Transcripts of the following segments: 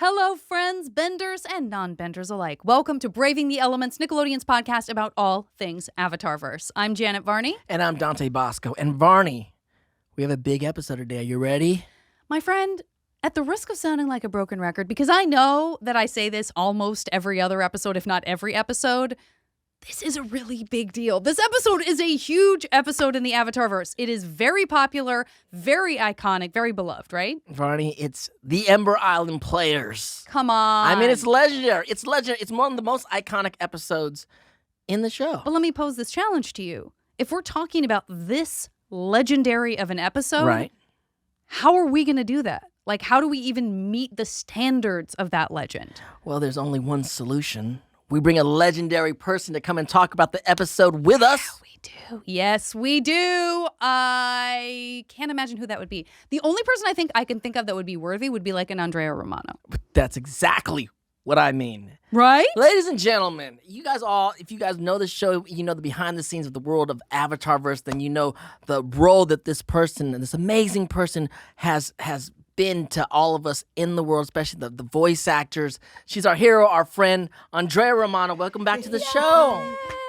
Hello, friends, benders and non-benders alike. Welcome to Braving the Elements, Nickelodeon's podcast about all things Avatarverse. I'm Janet Varney. And I'm Dante Bosco. And Varney, we have a big episode today. Are you ready? My friend, at the risk of sounding like a broken record, because I know that I say this almost every other episode, if not every episode, this is a really big deal. This episode is a huge episode in the Avatarverse. It is very popular, very iconic, very beloved, right? Varney, it's the Ember Island Players. Come on. I mean, it's legendary. It's legendary. It's one of the most iconic episodes in the show. But let me pose this challenge to you. If we're talking about this legendary of an episode, Right. How are we going to do that? Like, how do we even meet the standards of that legend? Well, there's only one solution. We bring a legendary person to come and talk about the episode with us. We do. Yes, we do. I can't imagine who that would be. The only person I can think of that would be worthy would be like an Andrea Romano. That's exactly what I mean. Right? Ladies and gentlemen, you guys all, if you guys know the show, you know the behind the scenes of the world of Avatarverse, then you know the role that this person, this amazing person has been to all of us in the world, especially the voice actors. She's our hero, our friend, Andrea Romano. Welcome back to the show.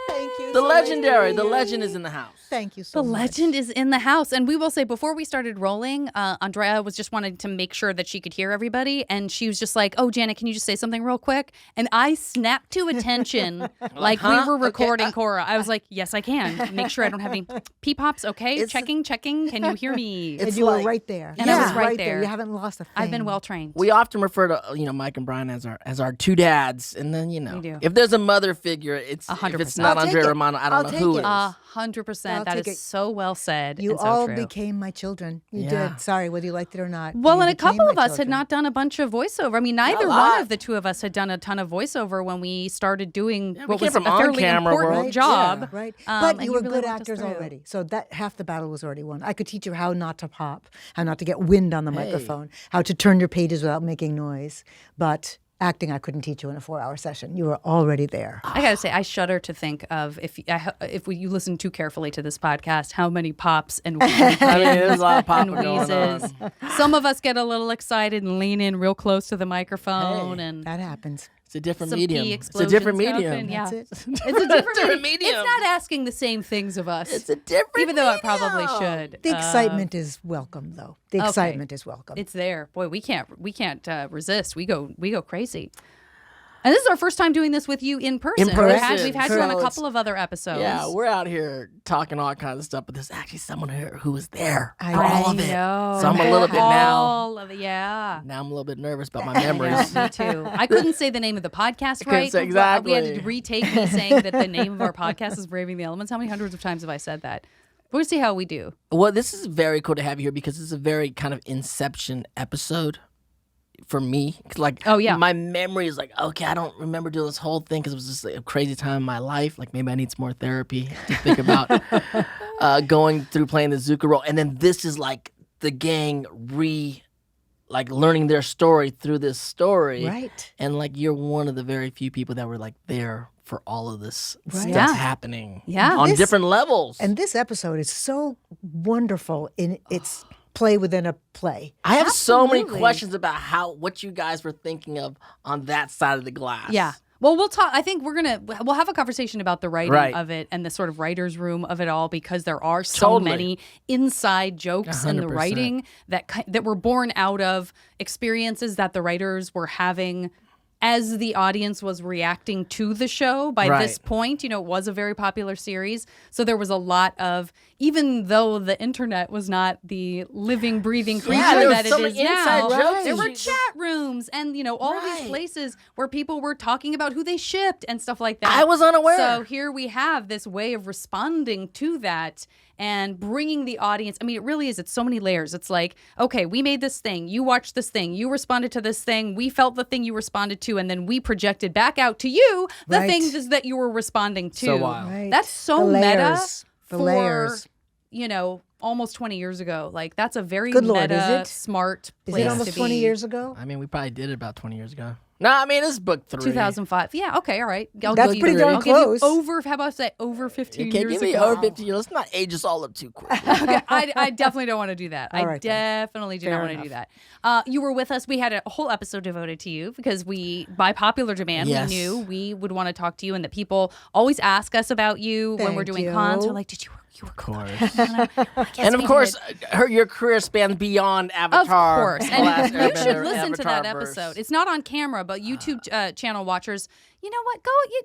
Thank you. The so legendary, much. the legend is in the house. Thank you so The much. legend is in the house. And we will say, before we started rolling, Andrea was just wanting to make sure that she could hear everybody. And she was just like, oh, Janet, can you just say something real quick? And I snapped to attention like we were recording Cora. I was like, yes, I can. Make sure I don't have any pee-pops. Okay, checking. Can you hear me? And you were right there. And I was right there. You haven't lost a thing. I've been well-trained. We often refer to Mike and Brian as our two dads, and then We do. if there's a mother figure, it's 100%. if it's not I'll take Andrea it. Romano, I I'll don't know take who it. it is. 100%. I'll That take is it. so well said. You and so all true. became my children. You Yeah. did. Sorry, whether you liked it or not. Well, You and a became couple of my us had children. not done a bunch of voiceover. I mean, neither a one lot. of the two of us had done a ton of voiceover when we started doing we what came was from a fairly on-camera important world. job. Yeah. Right. And But you were really good walked us actors through. already. So that half the battle was already won. I could teach you how not to pop, how not to get wind on the microphone, how to turn your pages without making noise. But acting, I couldn't teach you in a 4-hour session. You were already there. I gotta say, I shudder to think of if you listen too carefully to this podcast, how many pops and I mean, there's a lot of and popping going wheezes. on. Some of us get a little excited and lean in real close to the microphone, Hey, and That happens. It's a different some medium. pee It's a different explosions medium. happen, Yeah, That's it. it's a different Different medium. medium. It's not asking the same things of us. It's a different even though it medium. probably should. The excitement is welcome, though. The okay. excitement is welcome. It's there. Boy, we can't resist. We go crazy. And this is our first time doing this with you in person. In person. We've had you on a Correct. couple of other episodes. Yeah, we're out here talking all kinds of stuff, but there's actually someone here who was there I for all of it. know. So I'm a little bit now. All of it, yeah. Now I'm a little bit nervous about my I know, memories. me too. I couldn't say the name of the podcast couldn't right. say We had exactly. to retake me saying that the name of our podcast is Braving the Elements. How many hundreds of times have I said that? We'll see how we do. Well, this is very cool to have you here because it's a very kind of Inception episode for me. 'Cause, like, Oh, yeah. my memory is like, okay, I don't remember doing this whole thing because it was just like a crazy time in my life. Like, maybe I need some more therapy to think about going through playing the Zuko role. And then this is like the gang learning their story through this story. right. And like, you're one of the very few people that were like there for all of this Right. stuff Yeah. happening. Yeah. On This- different levels. And this episode is so wonderful in its play within a play. I have so many Absolutely. questions about what you guys were thinking of on that side of the glass. Yeah. Well, we'll talk. I think we'll have a conversation about the writing Right. of it and the sort of writer's room of it all, because there are so Totally. many inside jokes in the 100%. writing that were born out of experiences that the writers were having as the audience was reacting to the show. By Right. this point, it was a very popular series. So there was a lot of, even though the internet was not the living, breathing creature there was that so it many is now, inside jokes there and were you- chat rooms and, all Right. these places where people were talking about who they shipped and stuff like that. I was unaware. So here we have this way of responding to that and bringing the audience. I mean, it really is. It's so many layers. It's like, okay, we made this thing. You watched this thing. You responded to this thing. We felt the thing you responded to, and then we projected back out to you the Right. things that you were responding to. So wild. Right. That's so The meta layers. The for, layers. almost 20 years ago. Like, that's a very Good meta, Lord, is it? smart Is place it almost to 20 be. years ago? I mean, we probably did it about 20 years ago. No, I mean it's book 3. 2005. Yeah, okay, all right. That's give you- pretty darn I'll give you close. over, how about I say over 15 You can't years give me ago. over 50 years. Let's not age us all up too quick. Okay, I definitely don't want to do that. All I right, then. definitely do Fair not want to do that. You were with us. We had a whole episode devoted to you because by popular demand, Yes. we knew we would want to talk to you and that people always ask us about you when we're Thank doing you. cons. They're like, did you were Of course. Yes, And of we course, did. your career spans beyond Of Avatar. course. The And Last you should Airbender, listen to that Avatarverse. episode. It's not on camera, but YouTube channel watchers, you know what? You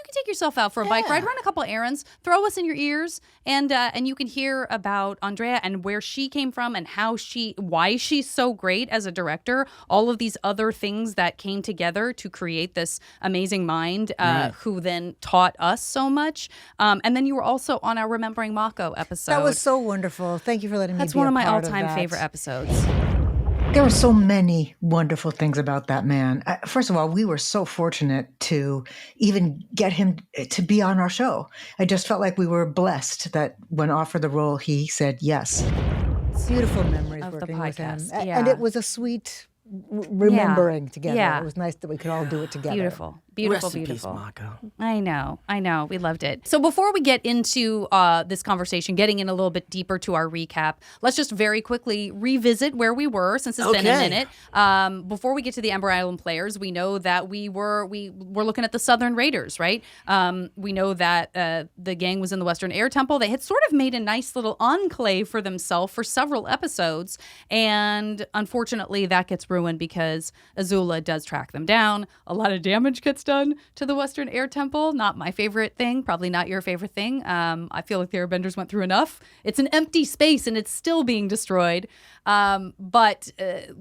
can take yourself out for a bike ride, run a couple errands, throw us in your ears, and you can hear about Andrea and where she came from and why she's so great as a director. All of these other things that came together to create this amazing mind, who then taught us so much. And then you were also on our Remembering Mako episode. That was so wonderful. Thank you for letting me That's be one a of my part all-time that. favorite episodes. There were so many wonderful things about that man. First of all, we were so fortunate to even get him to be on our show. I just felt like we were blessed that when offered the role, he said yes. Beautiful memories Of the working with him. podcast, And yeah. it was a sweet remembering together. Yeah. It was nice that we could all do it together. Beautiful. Rest in peace, Beautiful. Mako. I know. We loved it. So before we get into this conversation, getting in a little bit deeper to our recap, let's just very quickly revisit where we were since it's been a Okay. minute. Before we get to the Ember Island players, we know that we were looking at the Southern Raiders, right? We know that the gang was in the Western Air Temple. They had sort of made a nice little enclave for themselves for several episodes, and unfortunately that gets ruined because Azula does track them down. A lot of damage gets done to the Western Air Temple. Not my favorite thing, probably not your favorite thing. I feel like the Airbenders went through enough. It's an empty space and it's still being destroyed. But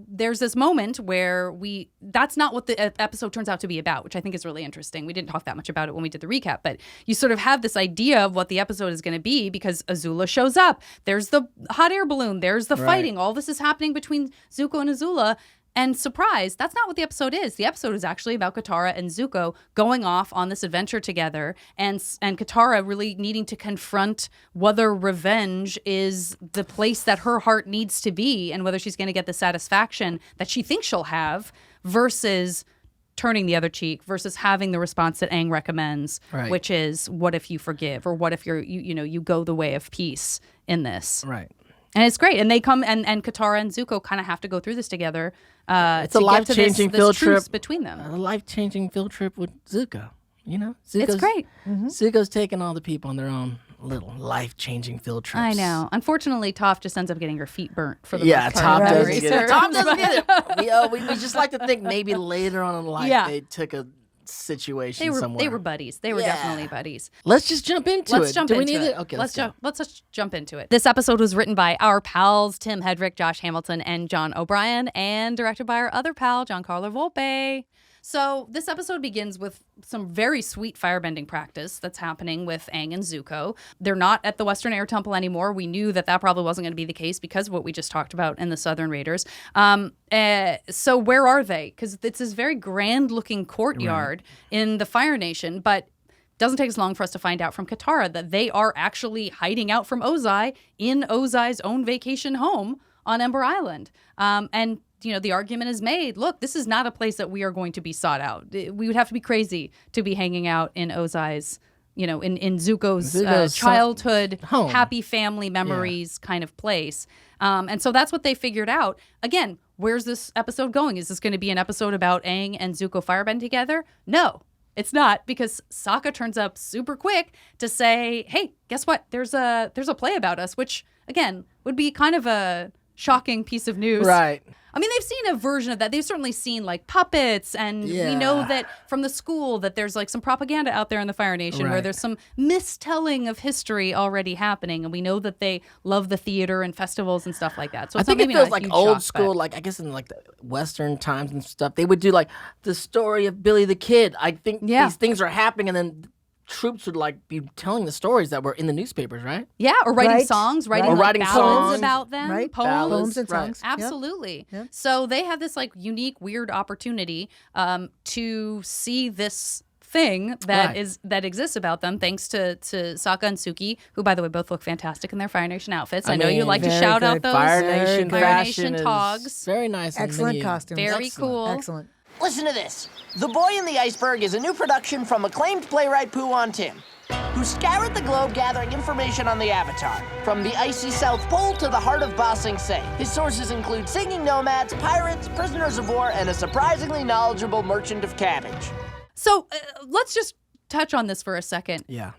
there's this moment where that's not what the episode turns out to be about, which I think is really interesting. We didn't talk that much about it when we did the recap, but you sort of have this idea of what the episode is going to be because Azula shows up. There's the hot air balloon. There's the fighting. All this is happening between Zuko and Azula. And surprise, that's not what the episode is. The episode is actually about Katara and Zuko going off on this adventure together, and Katara really needing to confront whether revenge is the place that her heart needs to be, and whether she's going to get the satisfaction that she thinks she'll have, versus turning the other cheek, versus having the response that Aang recommends, Right. which is, what if you forgive, or what if you go the way of peace in this. Right. And it's great. And they come and Katara and Zuko kind of have to go through this together. It's to a get to life-changing this field truce trip. between them. A life-changing field trip with Zuko. You know, It's great. Zuko's taking all the people on their own little life-changing field trips. I know. Unfortunately, Toph just ends up getting her feet burnt for the Yeah, most part. Tom of doesn't memory get it. serves. Tom doesn't get it. We just like to think maybe later on in life Yeah. they took a situation They somewhere. were buddies. They were Yeah. definitely buddies. Let's just jump into Let's it. jump Do into we need it. Okay, let's go. just jump into it. This episode was written by our pals Tim Hedrick, Josh Hamilton, and John O'Brien, and directed by our other pal Giancarlo Volpe. So this episode begins with some very sweet firebending practice that's happening with Aang and Zuko. They're not at the Western Air Temple anymore. We knew that probably wasn't going to be the case because of what we just talked about in the Southern Raiders. So where are they? Because it's this very grand-looking courtyard in the Fire Nation, but doesn't take as long for us to find out from Katara that they are actually hiding out from Ozai in Ozai's own vacation home on Ember Island. And the argument is made, look, this is not a place that we are going to be sought out. We would have to be crazy to be hanging out in Ozai's, in Zuko's childhood, home. happy family memories kind of place. And so that's what they figured out. Again, where's this episode going? Is this going to be an episode about Aang and Zuko firebend together? No, it's not, because Sokka turns up super quick to say, hey, guess what? There's a play about us, which, again, would be kind of a shocking piece of news. Right. I mean, they've seen a version of that. They've certainly seen like puppets, and we know that from the school that there's like some propaganda out there in the Fire Nation where Right. there's some mistelling of history already happening, and we know that they love the theater and festivals and stuff like that. So I it's think not, it maybe feels not a like huge old shock, school, but- like I guess in like the Western times and stuff. They would do like the story of Billy the Kid. I think Yeah. these things are happening, and then troops would like be telling the stories that were in the newspapers, right? Yeah, or writing Right. songs, Right. writing, Or like, writing ballads songs. about them, Right. poems. Poems and Right. songs. Yep. Absolutely. Yep. So they have this like unique, weird opportunity to see this thing that Right. that exists about them, thanks to Sokka and Suki, who, by the way, both look fantastic in their Fire Nation outfits. I know you mean, like to very shout out good. those Fire Very Nation good. Fire fashion Nation is togs. very nice. and Excellent many- costumes. Very Excellent. cool. Excellent. Listen to this. The Boy in the Iceberg is a new production from acclaimed playwright Pu Wan Tim, who scoured the globe gathering information on the Avatar, from the icy South Pole to the heart of Ba Sing Se. His sources include singing nomads, pirates, prisoners of war, and a surprisingly knowledgeable merchant of cabbage. So let's just touch on this for a second. Yeah.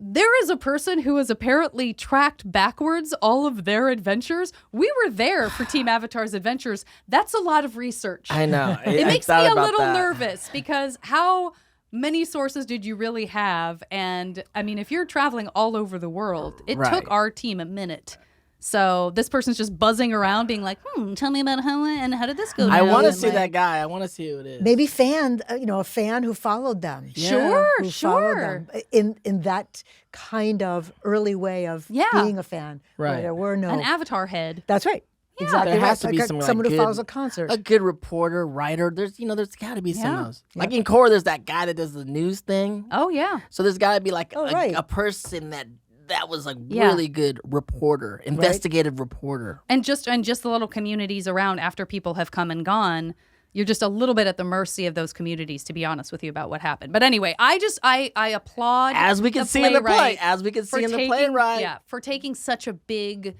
There is a person who has apparently tracked backwards all of their adventures. We were there for Team Avatar's adventures. That's a lot of research. I know. It I makes me thought a about little that. nervous because how many sources did you really have? And I mean, if you're traveling all over the world, it Right. took our team a minute. So this person's just buzzing around being like, tell me about how did this go down? I want to And see like, that guy. I want to see who it is. Maybe a fan who followed them. Sure, Who sure. followed them in that kind of early way of Yeah. being a fan. Where Right. there were no. An avatar head. That's right. Exactly. There right. has to be Like some someone like, who good, follows a concert. a good reporter, writer. There's got to be some Yeah. of those. Like in Core, there's that guy that does the news thing. Oh, yeah. So there's got to be like right. a person that was like Yeah. really good reporter, investigative reporter. And just the little communities around after people have come and gone, you're just a little bit at the mercy of those communities, to be honest with you about what happened. But anyway, I applaud As we can see in the play, playwright as we can for see in the taking- playwright. Yeah, for taking such a big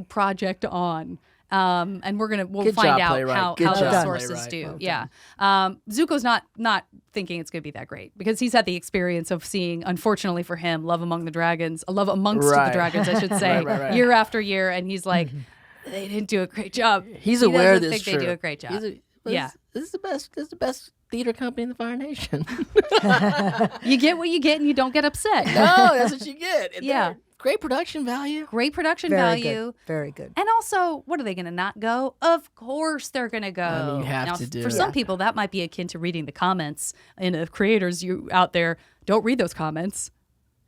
project on. And we'll Good find job, out playwright. how Good the job, sources playwright. do. Well Yeah. Zuko's not thinking it's going to be that great because he's had the experience of seeing, unfortunately for him, Love Amongst the Dragons, Right. the Dragons, I should say, Right. year after year, and he's like, they didn't do a great job. He's He aware of doesn't this. think they do a great job. Yeah. This is the best. This is the best theater company in the Fire Nation. You get what you get, and you don't get upset. No, that's what you get. And Yeah. they're great production value. Great production Very value. good. Very good. And also, what are they going to not go? Of course they're going to go. I mean, you have now, to do For it. some people, that might be akin to reading the comments. And if creators you out there, don't read those comments.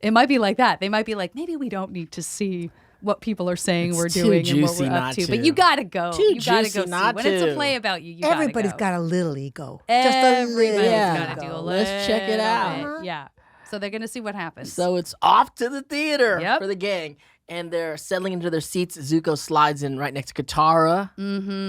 It might be like that. They might be like, maybe we don't need to see what people are saying It's we're too doing and what juicy we're not up to. to. But you got to go. Too You got to juicy go see. not When it's a to. play about you, Everybody's got to go. got a little ego. Everybody's Yeah. got to do a little Let's check it out. bit. Yeah. So they're going to see what happens. So it's off to the theater Yep. for the gang. And they're settling into their seats. Zuko slides in right next to Katara,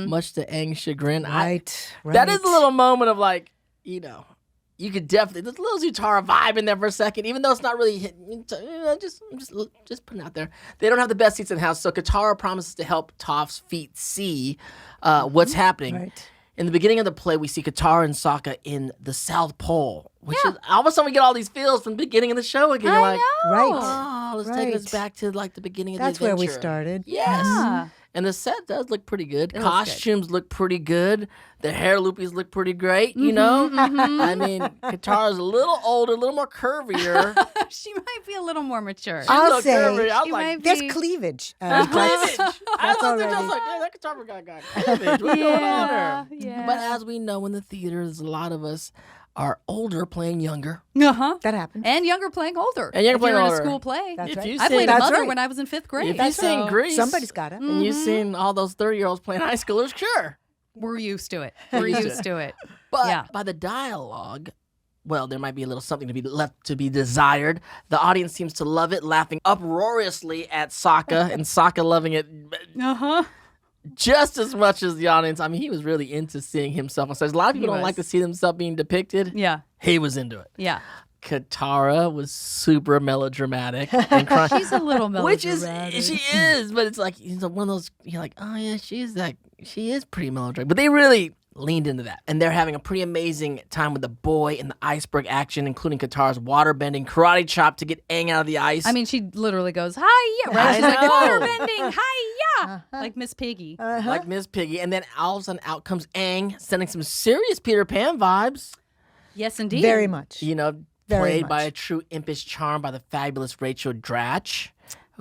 much to Aang's chagrin. Right. That is a little moment of like, you could definitely, there's a little Zutara vibe in there for a second, even though it's not really hitting, just putting it out there. They don't have the best seats in the house, so Katara promises to help Toph's feet see what's happening. Right. In the beginning of the play, we see Katara and Sokka in the South Pole, which is all of a sudden we get all these feels from the beginning of the show again. You're like, Right. oh, let's take us Right. back to like the beginning of That's the where adventure. we started. Yes. Yeah. And the set does look pretty good. looks good. Costumes look pretty good. The hair loopies look pretty great, you know? I mean, Katara's a little older, a little more curvier. She might be a little more mature. She's a I'll little say curvy. I was she like, might There's be- cleavage. cleavage. I was already- just like, damn, that Katara got cleavage. What's going on here? Yeah. But as we know in the theaters, a lot of us are older playing younger. Uh-huh. That happens. And younger playing older. And younger if you're playing in older. a school play. That's If right. you I played a That's mother right. when I was in 5th grade. If you've seen so Grease, Somebody's got it. and you've seen all those 30-year-olds playing high schoolers, sure. We're used to it. We're used to it. But Yeah. by the dialogue, well, there might be a little something to be left to be desired. The audience seems to love it, laughing uproariously at Sokka, and Sokka loving it Uh-huh. just as much as the audience. I mean, he was really into seeing himself on stage. A lot of people don't was. like to see themselves being depicted. Yeah. He was into it. Yeah. Katara was super melodramatic and crying. She's a little Which melodramatic. is, she is, but it's like, one of those, you're like, oh yeah, she is pretty melodramatic. But they really leaned into that. And they're having a pretty amazing time with the boy and the iceberg action, including Katara's waterbending karate chop to get Aang out of the ice. I mean, she literally goes, hi, yeah, right? I She's like, know. water bending, hi, yeah. Like Miss Piggy. like Miss Piggy. And then all of a sudden out comes Aang, sending some serious Peter Pan vibes. Yes, indeed. Very much. You know, Very played by much. a true impish charm by the fabulous Rachel Dratch,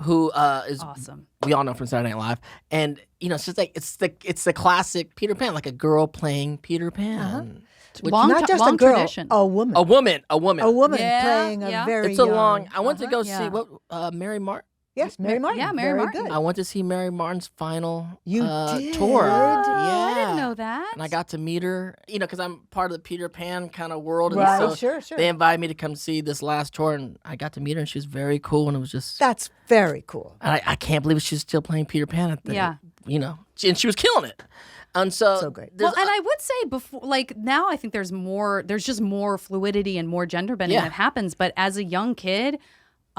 who is Awesome. we all know from Saturday Night Live, and it's just like it's the classic Peter Pan, like a girl playing Peter Pan. Which- Long, Not just long a girl, tradition. a woman. a woman. A woman Yeah, playing a yeah. very It's a young. long. I went to go Yeah. see what Mary Martin. Yes, Mary Martin. yeah, Mary very Martin. Good. I went to see Mary Martin's final You did? tour. Oh, Yeah, I didn't know that. And I got to meet her, because I'm part of the Peter Pan kind of world. And Right, so sure. They invited me to come see this last tour, and I got to meet her, and she was very cool, and it was just. That's very cool. I can't believe she's still playing Peter Pan at the, Yeah. and she was killing it. And so great. Well, and I would say before, like now, I think there's just more fluidity and more gender bending that happens. But as a young kid,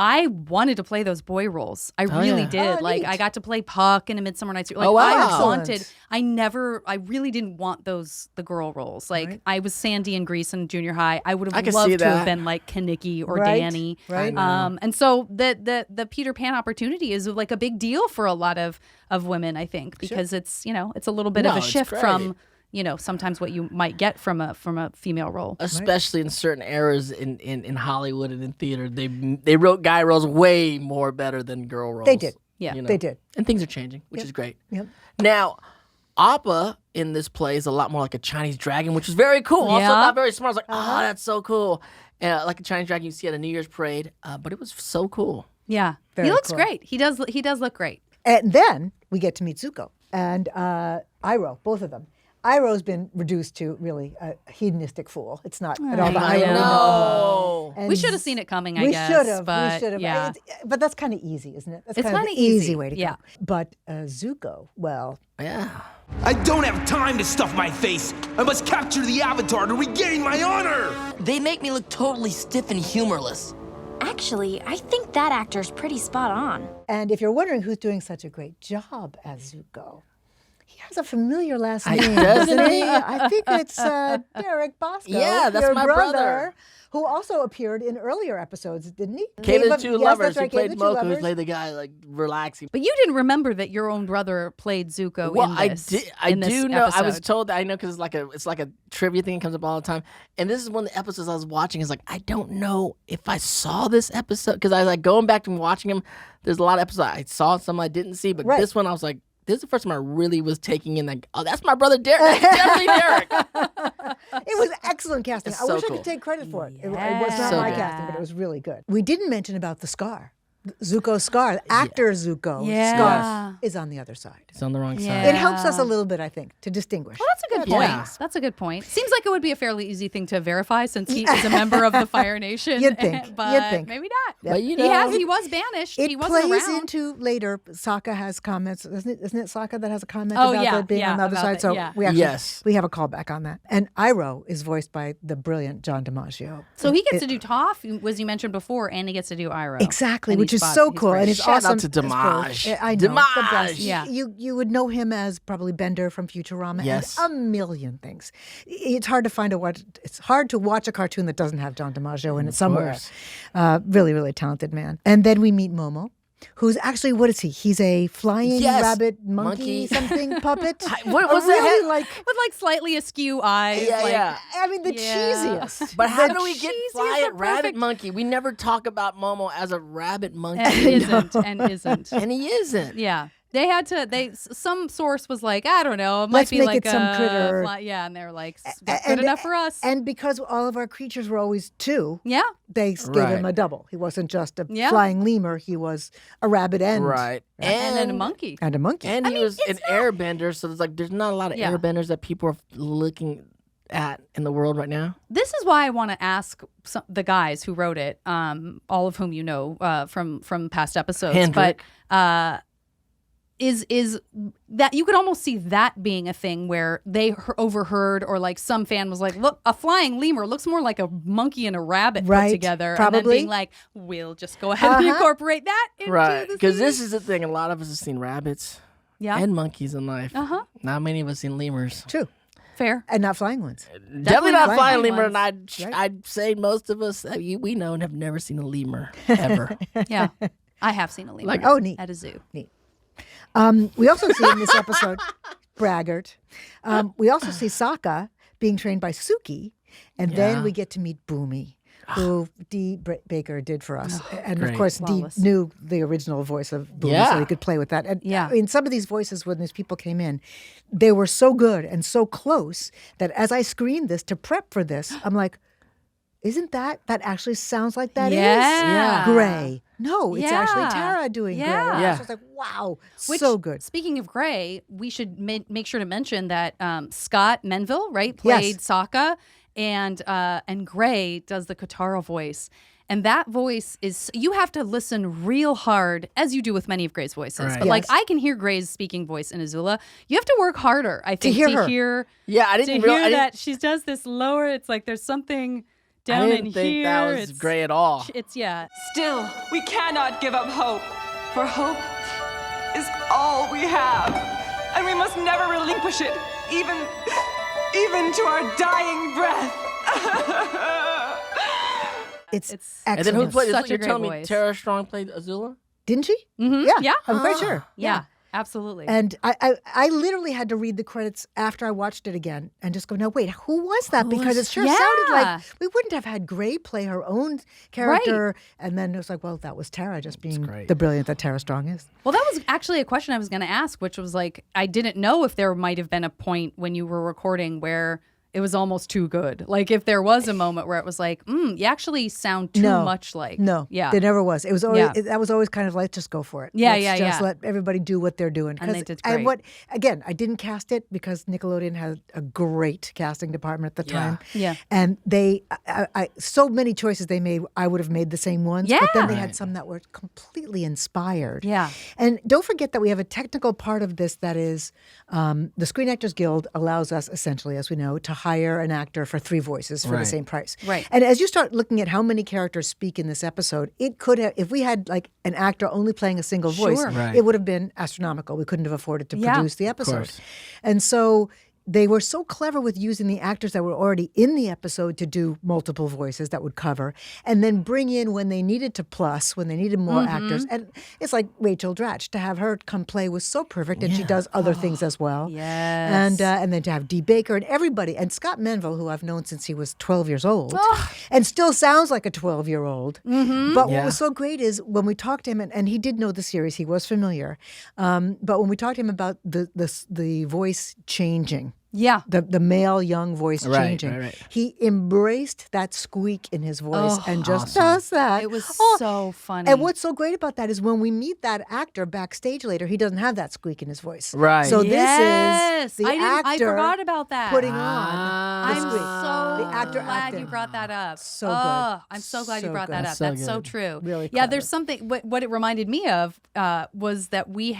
I wanted to play those boy roles. I really did. Oh, like neat. I got to play Puck in A Midsummer Night's Dream. Like Oh, wow. I really didn't want the girl roles. Like I was Sandy in Grease in junior high. I would I have can see loved to that. have been like Kaniki or Right, Danny. right. And so the Peter Pan opportunity is like a big deal for a lot of women, I think, because it's a little bit of a it's shift great. from sometimes what you might get from a female role. especially in certain eras in Hollywood and in theater, they wrote guy roles way more better than girl roles. They did. Yeah. They did. And things are changing, which is great. Yep. Now, Appa in this play is a lot more like a Chinese dragon, which is very cool. Also, Yeah. not very smart. I was like, oh, that's so cool. Like a Chinese dragon you see at a New Year's parade, but it was so cool. Yeah, Very he looks cool. great. He does look great. And then we get to meet Zuko and Iroh, both of them. Iroh's been reduced to really a hedonistic fool. It's not at all the I Iroh. know. And We should have seen it coming, I we guess. should have. But We should have. yeah. But that's kind of easy, isn't it? That's It's kind of kinda the easy, way to go. yeah. But Zuko, well, Yeah. I don't have time to stuff my face. I must capture the Avatar to regain my honor. They make me look totally stiff and humorless. Actually, I think that actor's pretty spot on. and if you're wondering who's doing such a great job as Zuko, he has a familiar last name, doesn't he? I think it's Derek Bosco. Yeah, that's your my brother. who also appeared in earlier episodes, didn't he? Cave of the of- Two yes, Lovers. that's right, He Cave played of the Two Mocha, who Lovers. played the guy like relaxing. But you didn't remember that your own brother played Zuko Well, in this. I in this do know. I was episode. told that. I know because it's like a trivia thing that comes up all the time. And this is one of the episodes I was watching. Is like I don't know if I saw this episode because I was like going back and watching them. There's a lot of episodes I saw, some I didn't see, but Right. this one I was like, this is the first time I really was taking in like, oh, that's my brother Derek. That's definitely Derek. It was excellent casting. It's I so wish I cool. could take credit for it. It was not So my good. casting, but it was really good. We didn't mention about the scar. Zuko's scar, actor Zuko Yeah. scar is on the other side. It's on the wrong Yeah. side. It helps us a little bit, I think, to distinguish. Well, that's a good point. Yeah. That's a good point. Seems like it would be a fairly easy thing to verify since he is a member of the Fire Nation. You'd think. but You'd think. maybe not. But you He know, he was banished. It He wasn't plays around. into later. Sokka has comments, isn't it Sokka that has a comment Oh, about yeah, that being yeah, on the other about side? that, So yeah. we actually Yes. we have a callback on that. And Iroh is voiced by the brilliant John DiMaggio. So he gets to do Toph, as you mentioned before, and he gets to do Iroh. Exactly, And which he's is spot- so he's cool, great. and it's Shout out awesome. to as Dimage. well. I know, the Dimage. best. Yeah. You would know him as probably Bender from Futurama. Yes. and a million things. It's hard to find It's hard to watch a cartoon that doesn't have John DiMaggio in it somewhere. course. Really, really talented man. And then we meet Momo. Who's actually, what is he? He's a flying Yes. rabbit Monkey. monkey something puppet. what A was that really head? like? With like slightly askew eyes. Yeah, like, yeah. I mean, the Yeah. cheesiest. But how The do we get cheesiest Fly but It Rabbit perfect- Monkey? We never talk about Momo as a rabbit monkey. And isn't. And isn't. And he isn't. Yeah. They had to. Some source was like, I don't know. It might Let's be make like it some a critter. yeah, and they're like, that's good enough for us. And because all of our creatures were always two, yeah. they gave him Right. a double. He wasn't just a Yeah. flying lemur. He was a rabbit and Right. And then a monkey. and a monkey. And he was an airbender, so there's not a lot of Yeah. airbenders that people are looking at in the world right now. This is why I want to ask the guys who wrote it, all of whom you know from past episodes. Hendrik. But is that you could almost see that being a thing where they overheard, or like some fan was like, look, a flying lemur looks more like a monkey and a rabbit put Right, together, and then probably. being like, we'll just go ahead and incorporate that into Right. the Because this scene. is the thing. A lot of us have seen rabbits Yeah. and monkeys in life. Uh-huh. Not many of us seen lemurs. True. Fair. And not flying ones. Definitely not flying flying lemur. ones. And I'd say most of us, we know and have never seen a lemur ever. Yeah. I have seen a lemur Like- Oh, neat. at a zoo. We also see in this episode, braggart. We also see Sokka being trained by Suki, and Yeah. then we get to meet Boomy, who Dee Baker did for us, and of great. course Dee Flawless. knew the original voice of Boomy, so Yeah. he could play with that. And Yeah. I mean, some of these voices when these people came in, they were so good and so close that as I screened this to prep for this, I'm like, isn't that actually sounds like that is Yeah. Gray? No, it's actually Yeah. Tara doing Gray. Yeah. I Yeah. was just like, wow, Which, so good. Speaking of Gray, we should make sure to mention that Scott Menville, right, played Yes. Sokka, and Gray does the Kotaro voice. And that voice is, you have to listen real hard, as you do with many of Grey's voices. Right. But like, I can hear Grey's speaking voice in Azula. You have to work harder, I think, hear her. Yeah, I didn't realize that she does this lower. It's like there's something down I didn't in think here. that was Grey at all. It's yeah. Still, we cannot give up hope, for hope is all we have, and we must never relinquish it, even to our dying breath. It's And excellent. then who played? Such a You're great telling me voice. Tara Strong played Azula? Didn't she? Mm-hmm. Yeah. I'm quite sure. Yeah, absolutely. And I literally had to read the credits after I watched it again and just go, no, wait, who was that? Because it sure sounded Yeah. like we wouldn't have had Grey play her own character. And then it was like, well, that was Tara just being great. the brilliant that Tara Strong is. Well, that was actually a question I was going to ask, which was like, I didn't know if there might have been a point when you were recording where it was almost too good. Like if there was a moment where it was like, you actually sound too much like. No, Yeah. there never was. It was always Yeah. that was always kind of like, just go for it. Yeah, Let's yeah, just yeah. let everybody do what they're doing. And they 'Cause did I- great. what again? I didn't cast it because Nickelodeon had a great casting department at the time. Yeah. and they, so many choices they made. I would have made the same ones. But then they Yeah. had some that were completely inspired. Yeah. And don't forget that we have a technical part of this that is the Screen Actors Guild allows us essentially, as we know, to hire an actor for 3 voices for the Right. same price. Right. And as you start looking at how many characters speak in this episode, it could have, if we had like an actor only playing a single voice, Sure. Right. it would have been astronomical. We couldn't have afforded to Yeah. produce the episode. course. And so they were so clever with using the actors that were already in the episode to do multiple voices that would cover, and then bring in when they needed to plus, when they needed more actors. And it's like Rachel Dratch, to have her come play was so perfect, and she does other things as well. Yes. And then to have Dee Baker and everybody, and Scott Menville, who I've known since he was 12 years old, and still sounds like a 12-year-old. But what was so great is when we talked to him, and he did know the series, he was familiar, but when we talked to him about the voice changing, Yeah. the male young voice Right, changing. right, right. He embraced that squeak in his voice and just does that. It was Oh, so funny. And what's so great about that is when we meet that actor backstage later, he doesn't have that squeak in his voice. Right. So Yes. this is the I actor forgot about that. putting on Ah. the I'm squeak. so The actor glad acting. you brought that up. So good. I'm so glad you So brought good. that up. That's so That's so good. true. Really Yeah, clever. there's something. What it reminded me of was that we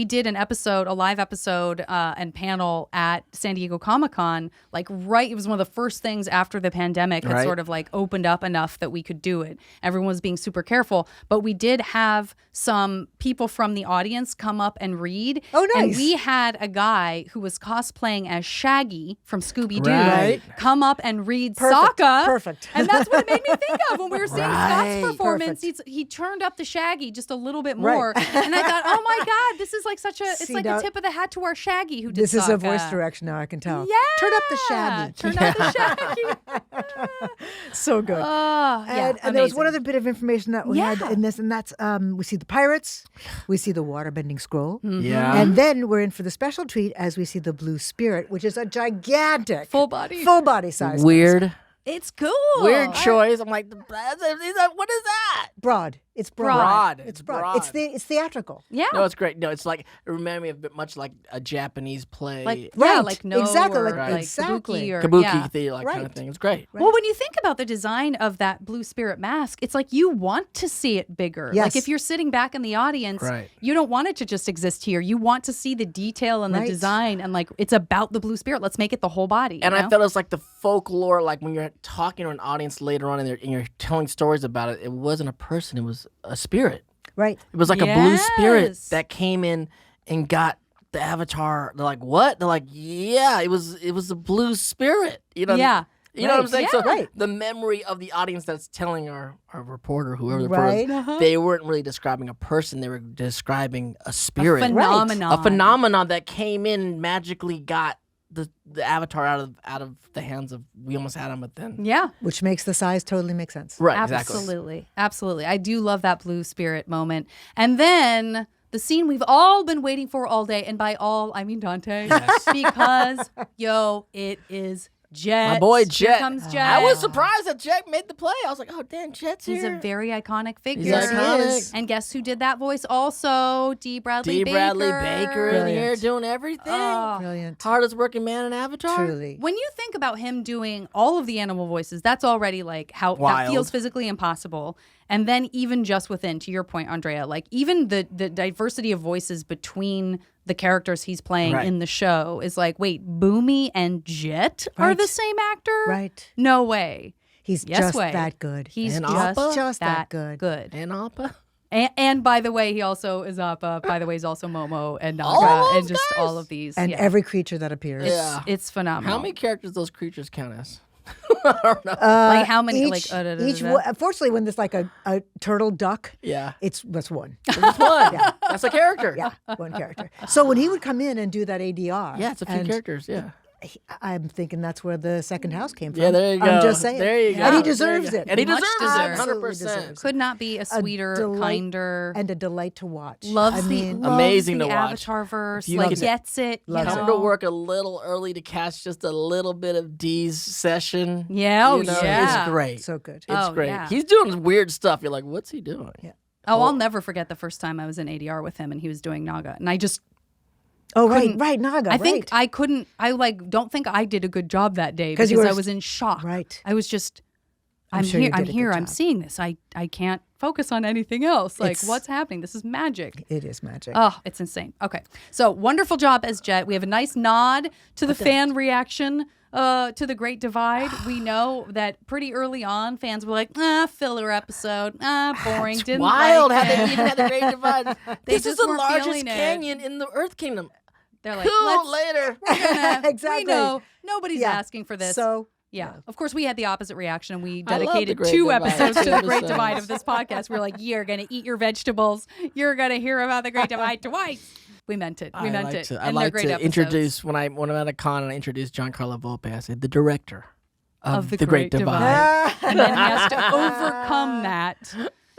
did an episode, a live episode and panel at San Diego Comic-Con. Like it was one of the first things after the pandemic had Right. sort of like opened up enough that we could do it. Everyone was being super careful, but we did have some people from the audience come up and read. Oh, And nice. we had a guy who was cosplaying as Shaggy from Scooby-Doo Right. come up and read Perfect, Sokka. perfect. And that's what it made me think of when we were seeing Right. Scott's performance. He turned up the Shaggy just a little bit more. And I thought, oh my God, this is like it's See, like now- a tip of the hat to our Shaggy who did This is a voice Sokka. direction now, I can tell. Yeah. Turn up the Shaggy. Turn up the Shaggy. So good. Oh, yeah, And there was one amazing. other bit of information that we had Yeah. in this, and that's we see the pirates, we see the waterbending scroll, Yeah. and then we're in for the special treat as we see the blue spirit, which is a gigantic Full body. size, Weird. It's cool. Weird choice. I'm like, what is that? broad. It's broad. Broad. It's broad. It's theatrical. Yeah. No, it's great. No, it's like it reminded me of bit much like a Japanese play, Like, Right. yeah, like no Exactly, or like- like exactly. kabuki or kabuki yeah. theater, like kind of Right. thing. It's great. Well, when you think about the design of that blue spirit mask, it's like you want to see it bigger. Yes. Like if you're sitting back in the audience, Right. you don't want it to just exist here. You want to see the detail and the Right. design, and like it's about the blue spirit. Let's make it the whole body. And you I know? felt it was like the folklore, like when you're talking to an audience later on and you're telling stories about it, it wasn't a person, it was a spirit. Right. It was like a blue spirit Yes. that came in and got the avatar. They're like, what? They're like, yeah, it was a blue spirit. You know? Yeah. You know what I'm saying? So Right. the memory of the audience that's telling our reporter, whoever the Right. person was, they weren't really describing a person, they were describing a spirit. phenomenon. A phenomenon that came in and magically got the avatar out of the hands of, we almost had him, but then Yeah. Which makes the size totally make sense. right, exactly. Absolutely. Absolutely. I do love that blue spirit moment. And then the scene we've all been waiting for all day, and by all I mean Dante, because it is Jet. My boy Here Jet. comes Jet. I was surprised that Jet made the play. I was like, oh, damn, Jet's He's here. a very iconic figure. He's iconic. And guess who did that voice also? D. Bradley D. Baker. Bradley Baker in here Brilliant. doing everything. Brilliant. Hardest working man in Avatar. Truly. When you think about him doing all of the animal voices, that's already like how that Wild. feels physically impossible. And then even just within, to your point, Andrea, like even the diversity of voices between the characters he's playing Right. in the show is like, wait, Boomy and Jet are Right. the same actor? Right. No way. He's Yes just way. that good. He's And just, Appa? Just that that good. And Appa. And by the way, he also is Appa. By the way, he's also Momo and Naga All of and those just guys? all of these. And yeah. every creature that appears. Yeah. It's phenomenal. How many characters those creatures count as? like how many? Each, like unfortunately, when there's like a turtle duck, Yeah. that's one. Just one. That's a character. Yeah, one character. So when he would come in and do that ADR, Yeah, it's a few and characters. Yeah. I'm thinking that's where the second house came from. Yeah, there you go. I'm just saying. There you go. And he There you deserves go. it. And he Much deserves deserved. it. Absolutely 100%. deserves could not be a sweeter, delight kinder. and a delight to watch. Loves I the mean, loves Amazing the to watch. Avatar verse. you Like can- gets it. You Loves Come know? to work a little early to catch just a little bit of Dee's session. Yeah, oh, You know, yeah. It's great. so good. It's Oh, great. yeah. He's doing weird stuff. You're like, what's he doing? Yeah. Oh, I'll never forget the first time I was in ADR with him and he was doing Naga, and I just Oh, right, couldn't- right, Naga. I think right. I couldn't. I like don't think I did a good job that day 'Cause because you were- I was in shock. Right. I was just. I'm I'm sure you here. I'm did a good here. I'm job. seeing this. I can't focus on anything else. Like It's- what's happening? This is magic. It is magic. Oh, it's insane. Okay. So wonderful job as Jet. We have a nice nod to the fan reaction to the Great Divide. We know that pretty early on, fans were like, filler episode. Boring. It's Didn't wild like how it. they even had the Great Divide. This is just the weren't largest feeling it. canyon in the Earth Kingdom. They're like, Cool, let's, later. we Exactly. know nobody's Yeah. asking for this. So yeah. Of course, we had the opposite reaction. We I love the dedicated Great 2 Divide. episodes to the Two Great episodes. Divide of this podcast. We're like, you're going to eat your vegetables. You're going to hear about the Great Divide twice. We meant it. We meant it. I And they're like great to episodes. introduce when I'm at a con and I introduce Giancarlo Volpe. I say the director Of the the Great Great Divide. and then he has to overcome that.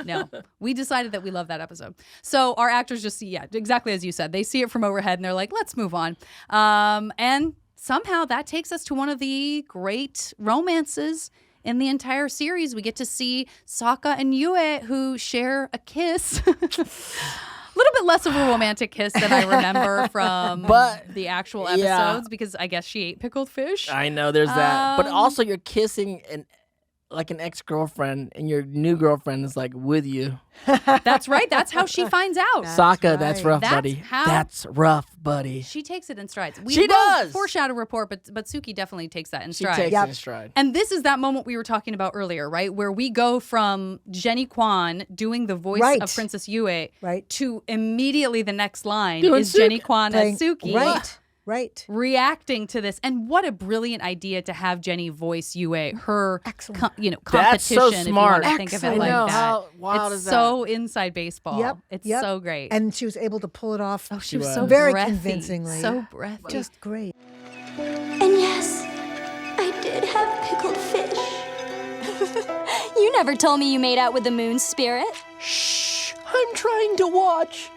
No, we decided that we love that episode. So our actors just see, yeah, exactly as you said. They see it from overhead and they're like, let's move on. And somehow that takes us to one of the great romances in the entire series. We get to see Sokka and Yue, who share a kiss. A little bit less of a romantic kiss than I remember from But, the actual yeah. episodes because I guess she ate pickled fish. I know there's that, but Um, also you're kissing like an ex-girlfriend, and your new girlfriend is like with you. That's right. That's how she finds out. Sokka, that's right. rough, That's buddy. how- That's rough, buddy. She takes it in strides. We She will does. foreshadow report, but Suki definitely takes that in She stride. takes Yep. it in stride. And this is that moment we were talking about earlier, right? Where we go from Jenny Kwan doing the voice Right. of Princess Yue Right. to immediately the next line Doing is Jenny Suki. Kwan playing- as Suki. Right. Right. Reacting to this, and what a brilliant idea to have Jenny voice Yue, her Excellent. competition. That's so If you smart. want to think of it Excellent. like I know, that. how wild it's is that? so inside baseball. Yep. It's yep. so great. And she was able to pull it off. oh, she was so very breathy, convincingly. so breathy. Just great. And yes, I did have pickled fish. You never told me you made out with the moon spirit. Shh, I'm trying to watch.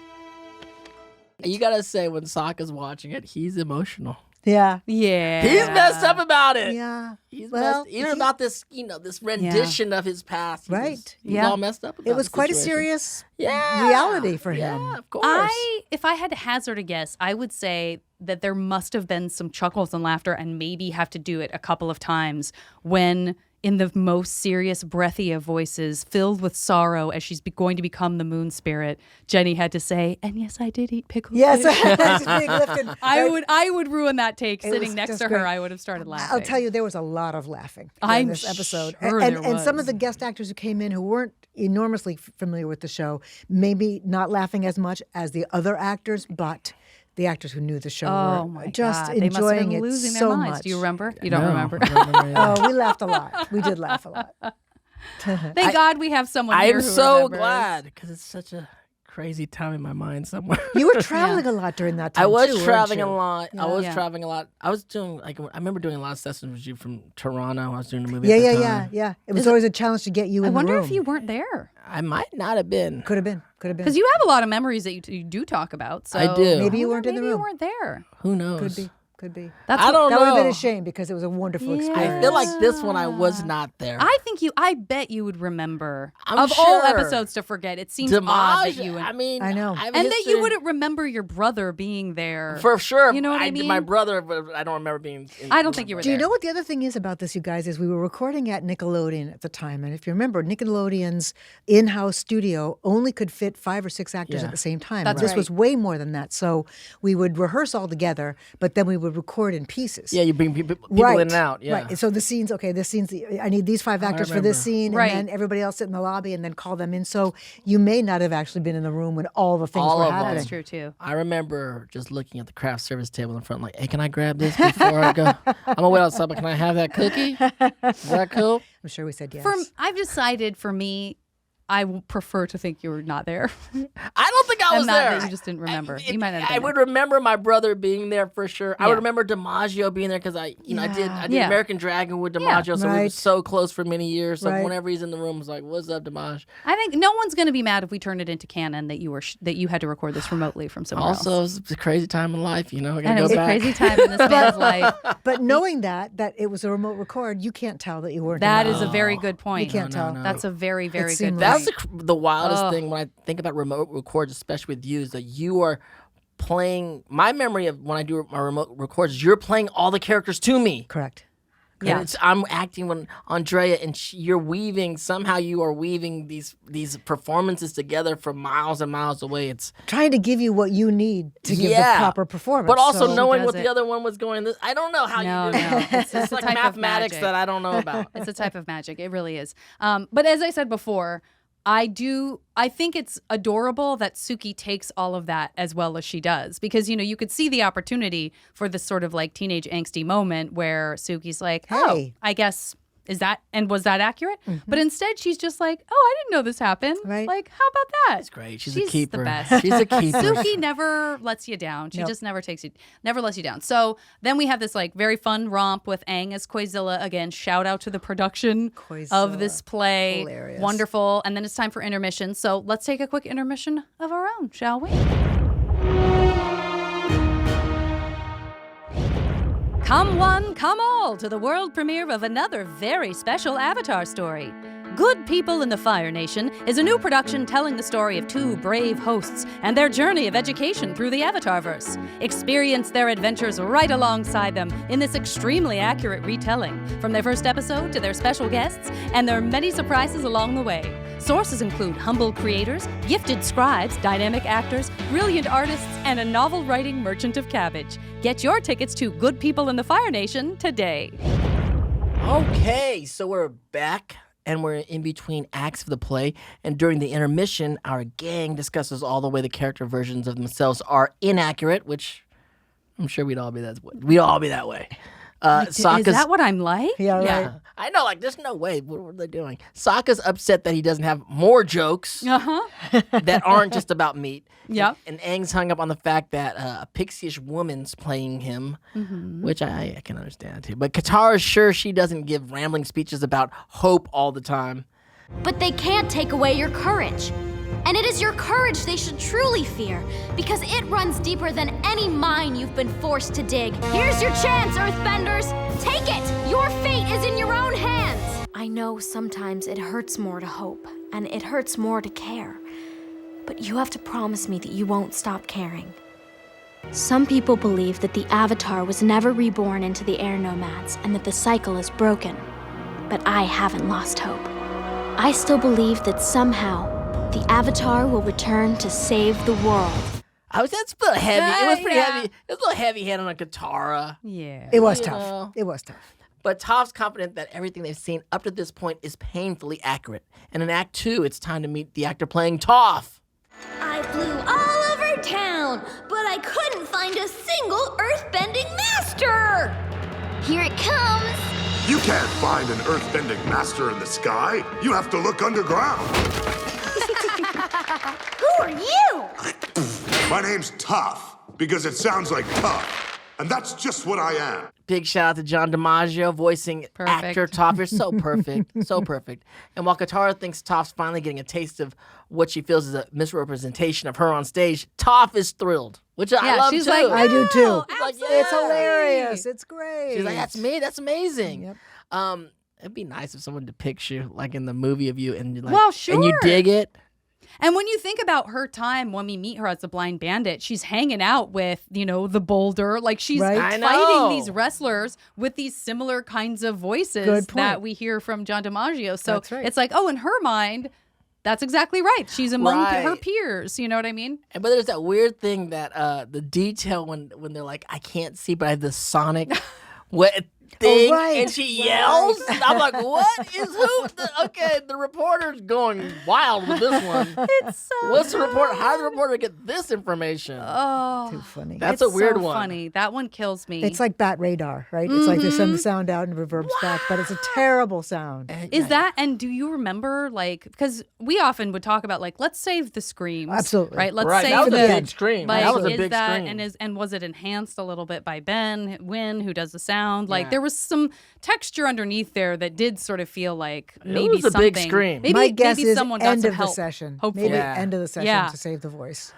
You gotta say, when Sokka's watching it, he's emotional. Yeah. yeah, He's messed up about it. Yeah. He's Well, messed, even he- about this, this rendition of his past. Right. He's Yeah. all messed up about It was the quite a situation. serious Yeah. reality for him. Yeah, of course. If I had to hazard a guess, I would say that there must have been some chuckles and laughter and maybe have to do it a couple of times when in the most serious, breathy of voices, filled with sorrow as she's going to become the moon spirit, Jenny had to say, and yes, I did eat pickled Yes. fish. It's being lifted. I would ruin that take. It Sitting was next just to her, great. I would have started laughing. I'll tell you, there was a lot of laughing in I'm this episode. sure and, there and some was. of the guest actors who came in who weren't enormously familiar with the show, maybe not laughing as much as the other actors, but the actors who knew the show Oh were my just God. They must have enjoying been it losing their so minds. much. Do you remember? You don't No, remember. I don't remember either. Oh, we laughed a lot. We did laugh a lot. Thank God we have someone here I'm who so remembers. glad because it's such a crazy time in my mind somewhere. You were traveling a lot during that time. I was too, weren't traveling you? a lot. I was Yeah. traveling a lot. I was doing I remember doing a lot of sessions with you from Toronto. I was doing a movie. Yeah, at the yeah, time. yeah. It was always a challenge to get you I in wonder the room. if you weren't there. I might not have been. Could have been. Could have been. Because you have a lot of memories that you do talk about. So I do. Maybe you I weren't in wonder the maybe room. you weren't there. Who knows? Could be. Could be. That's I what- don't That would have been know. a shame because it was a wonderful Yeah. experience. I feel like this one I was not there. I bet you would remember. I'm of all sure. episodes to forget, it seems odd that Damage, you would. I mean, I know. I have a and that you history- wouldn't remember your brother being there. For sure. You know what I mean? My brother, but I don't remember being. I don't think you were Do you there. know what the other thing is about this, you guys, is we were recording at Nickelodeon at the time. And if you remember, Nickelodeon's in-house studio only could fit 5 or 6 actors Yeah. at the same time. That's This right. was way more than that. So we would rehearse all together, but then we would record in pieces. Yeah, you bring people Right. in and out. Yeah. Right. So the scenes, okay, this scene's, I need these 5 actors for this remember. scene, Right. and then everybody else sit in the lobby and then call them in. So you may not have actually been in the room when all the things All were of them. happening. That's true too. I remember just looking at the craft service table in front, like, hey, can I grab this before I go? I'm gonna wait outside, but can I have that cookie? Is that cool? I'm sure we said yes. I've decided for me, I would prefer to think you were not there. I don't think I And was not there. that you just didn't remember. You might not have I been would there. remember my brother being there for sure. I Yeah. would remember DiMaggio being there because I did Yeah. American Dragon with DiMaggio, so we were Right. so close for many years. So Right. whenever he's in the room, I was like, "What's up, DiMaggio?" I think no one's going to be mad if we turn it into canon that you were that you had to record this remotely from somewhere Also, else. it's a crazy time in life, I gotta And it go was a back. crazy time in this man's life. But knowing that it was a remote record, you can't tell that you weren't. That in is a very good point. You can't tell. That's a very, very good seamless. point. That's the wildest thing when I think about remote records, especially with you, is that you are playing. My memory of when I do my remote records, you're playing all the characters to me. Correct. Yeah. And I'm acting when Andrea and you're weaving. Somehow you are weaving these performances together from miles and miles away. It's Trying to give you what you need to give the proper performance. but also So- knowing does what it. the other one was going. I don't know how No, you do no. it. It's It's a like type of mathematics magic. that I don't know about. It's a type of magic. It really is. But as I said before, I think it's adorable that Suki takes all of that as well as she does, because you could see the opportunity for this sort of like teenage angsty moment where Suki's like, "Oh, Hey. I guess was that accurate?" But instead she's just like, "Oh, I didn't know this happened." Right. Like, how about that? It's great. She's a keeper. the best. She's a keeper. Suki never lets you down. She Nope. just never lets you down. So then we have this like very fun romp with Aang as Koizilla again. Shout out to the production of this play. Hilarious. Wonderful. And then it's time for intermission. So let's take a quick intermission of our own, shall we? Come one, come all to the world premiere of another very special Avatar story. Good People in the Fire Nation is a new production telling the story of 2 brave hosts and their journey of education through the Avatarverse. Experience their adventures right alongside them in this extremely accurate retelling, from their first episode to their special guests and their many surprises along the way. Sources include humble creators, gifted scribes, dynamic actors, brilliant artists, and a novel-writing merchant of cabbage. Get your tickets to Good People in the Fire Nation today. Okay, so we're back and we're in between acts of the play. And during the intermission, our gang discusses all the way the character versions of themselves are inaccurate, which I'm sure we'd all be that way. Is that what I'm like? Yeah, right. I know, like, there's no way. What are they doing? Sokka's upset that he doesn't have more jokes that aren't just about meat. Yep. And Aang's hung up on the fact that a pixie-ish woman's playing him, which I can understand too. But Katara's sure she doesn't give rambling speeches about hope all the time. But they can't take away your courage. And it is your courage they should truly fear, because it runs deeper than any mine you've been forced to dig. Here's your chance, Earthbenders! Take it! Your fate is in your own hands! I know sometimes it hurts more to hope, and it hurts more to care. But you have to promise me that you won't stop caring. Some people believe that the Avatar was never reborn into the Air Nomads, and that the cycle is broken. But I haven't lost hope. I still believe that somehow, the Avatar will return to save the world. That's a little heavy. It was pretty Yeah. heavy. It was a little heavy-handed on Katara. Yeah. It was You tough. know. It was tough. But Toph's confident that everything they've seen up to this point is painfully accurate. And in Act 2, it's time to meet the actor playing Toph. I flew all over town, but I couldn't find a single earthbending master! Here it comes! You can't find an earthbending master in the sky. You have to look underground. Who are you? My name's Tough, because it sounds like tough. And that's just what I am. Big shout out to John DiMaggio voicing Perfect. actor Toph. You're so perfect. So perfect. And while Katara thinks Toph's finally getting a taste of what she feels is a misrepresentation of her on stage, Toph is thrilled. which I Yeah, love she's too. like, I do too. "No, Like, It's absolutely." hilarious. It's great. She's like, that's me. That's amazing. Yep. It'd be nice if someone depicts you like in the movie of you and you're like, Well, and you sure. dig it. And when you think about her time when we meet her as a blind bandit, she's hanging out with, the Boulder. Like she's Right. I fighting know. these wrestlers with these similar kinds of voices Good point. that we hear from John DiMaggio. So That's right. it's like, oh, in her mind, that's exactly right. She's among her Right. peers. You know what I mean? But there's that weird thing that the detail when they're like, I can't see, but I have this sonic thing, right, and she right. yells. And I'm like, what is who? Okay, the reporter's going wild with this one. It's so What's the report? How did the reporter get this information? Oh, Too funny. That's it's a weird so one. funny. That one kills me. It's like bat radar, right? It's like they send the sound out and it reverbs back, but it's a terrible sound. Is that, and do you remember, like, because we often would talk about, like, let's save the screams. Absolutely. Right? Let's Right, save that was a the big scream. Like, That was a is big that, scream. And was it enhanced a little bit by Ben Wynn, who does the sound? Like, Yeah. there was some texture underneath there that did sort of feel like maybe was a something. big scream. Maybe, My guess maybe is someone got end some of help, the session. hopefully. Maybe Yeah. end of the session Yeah. to save the voice.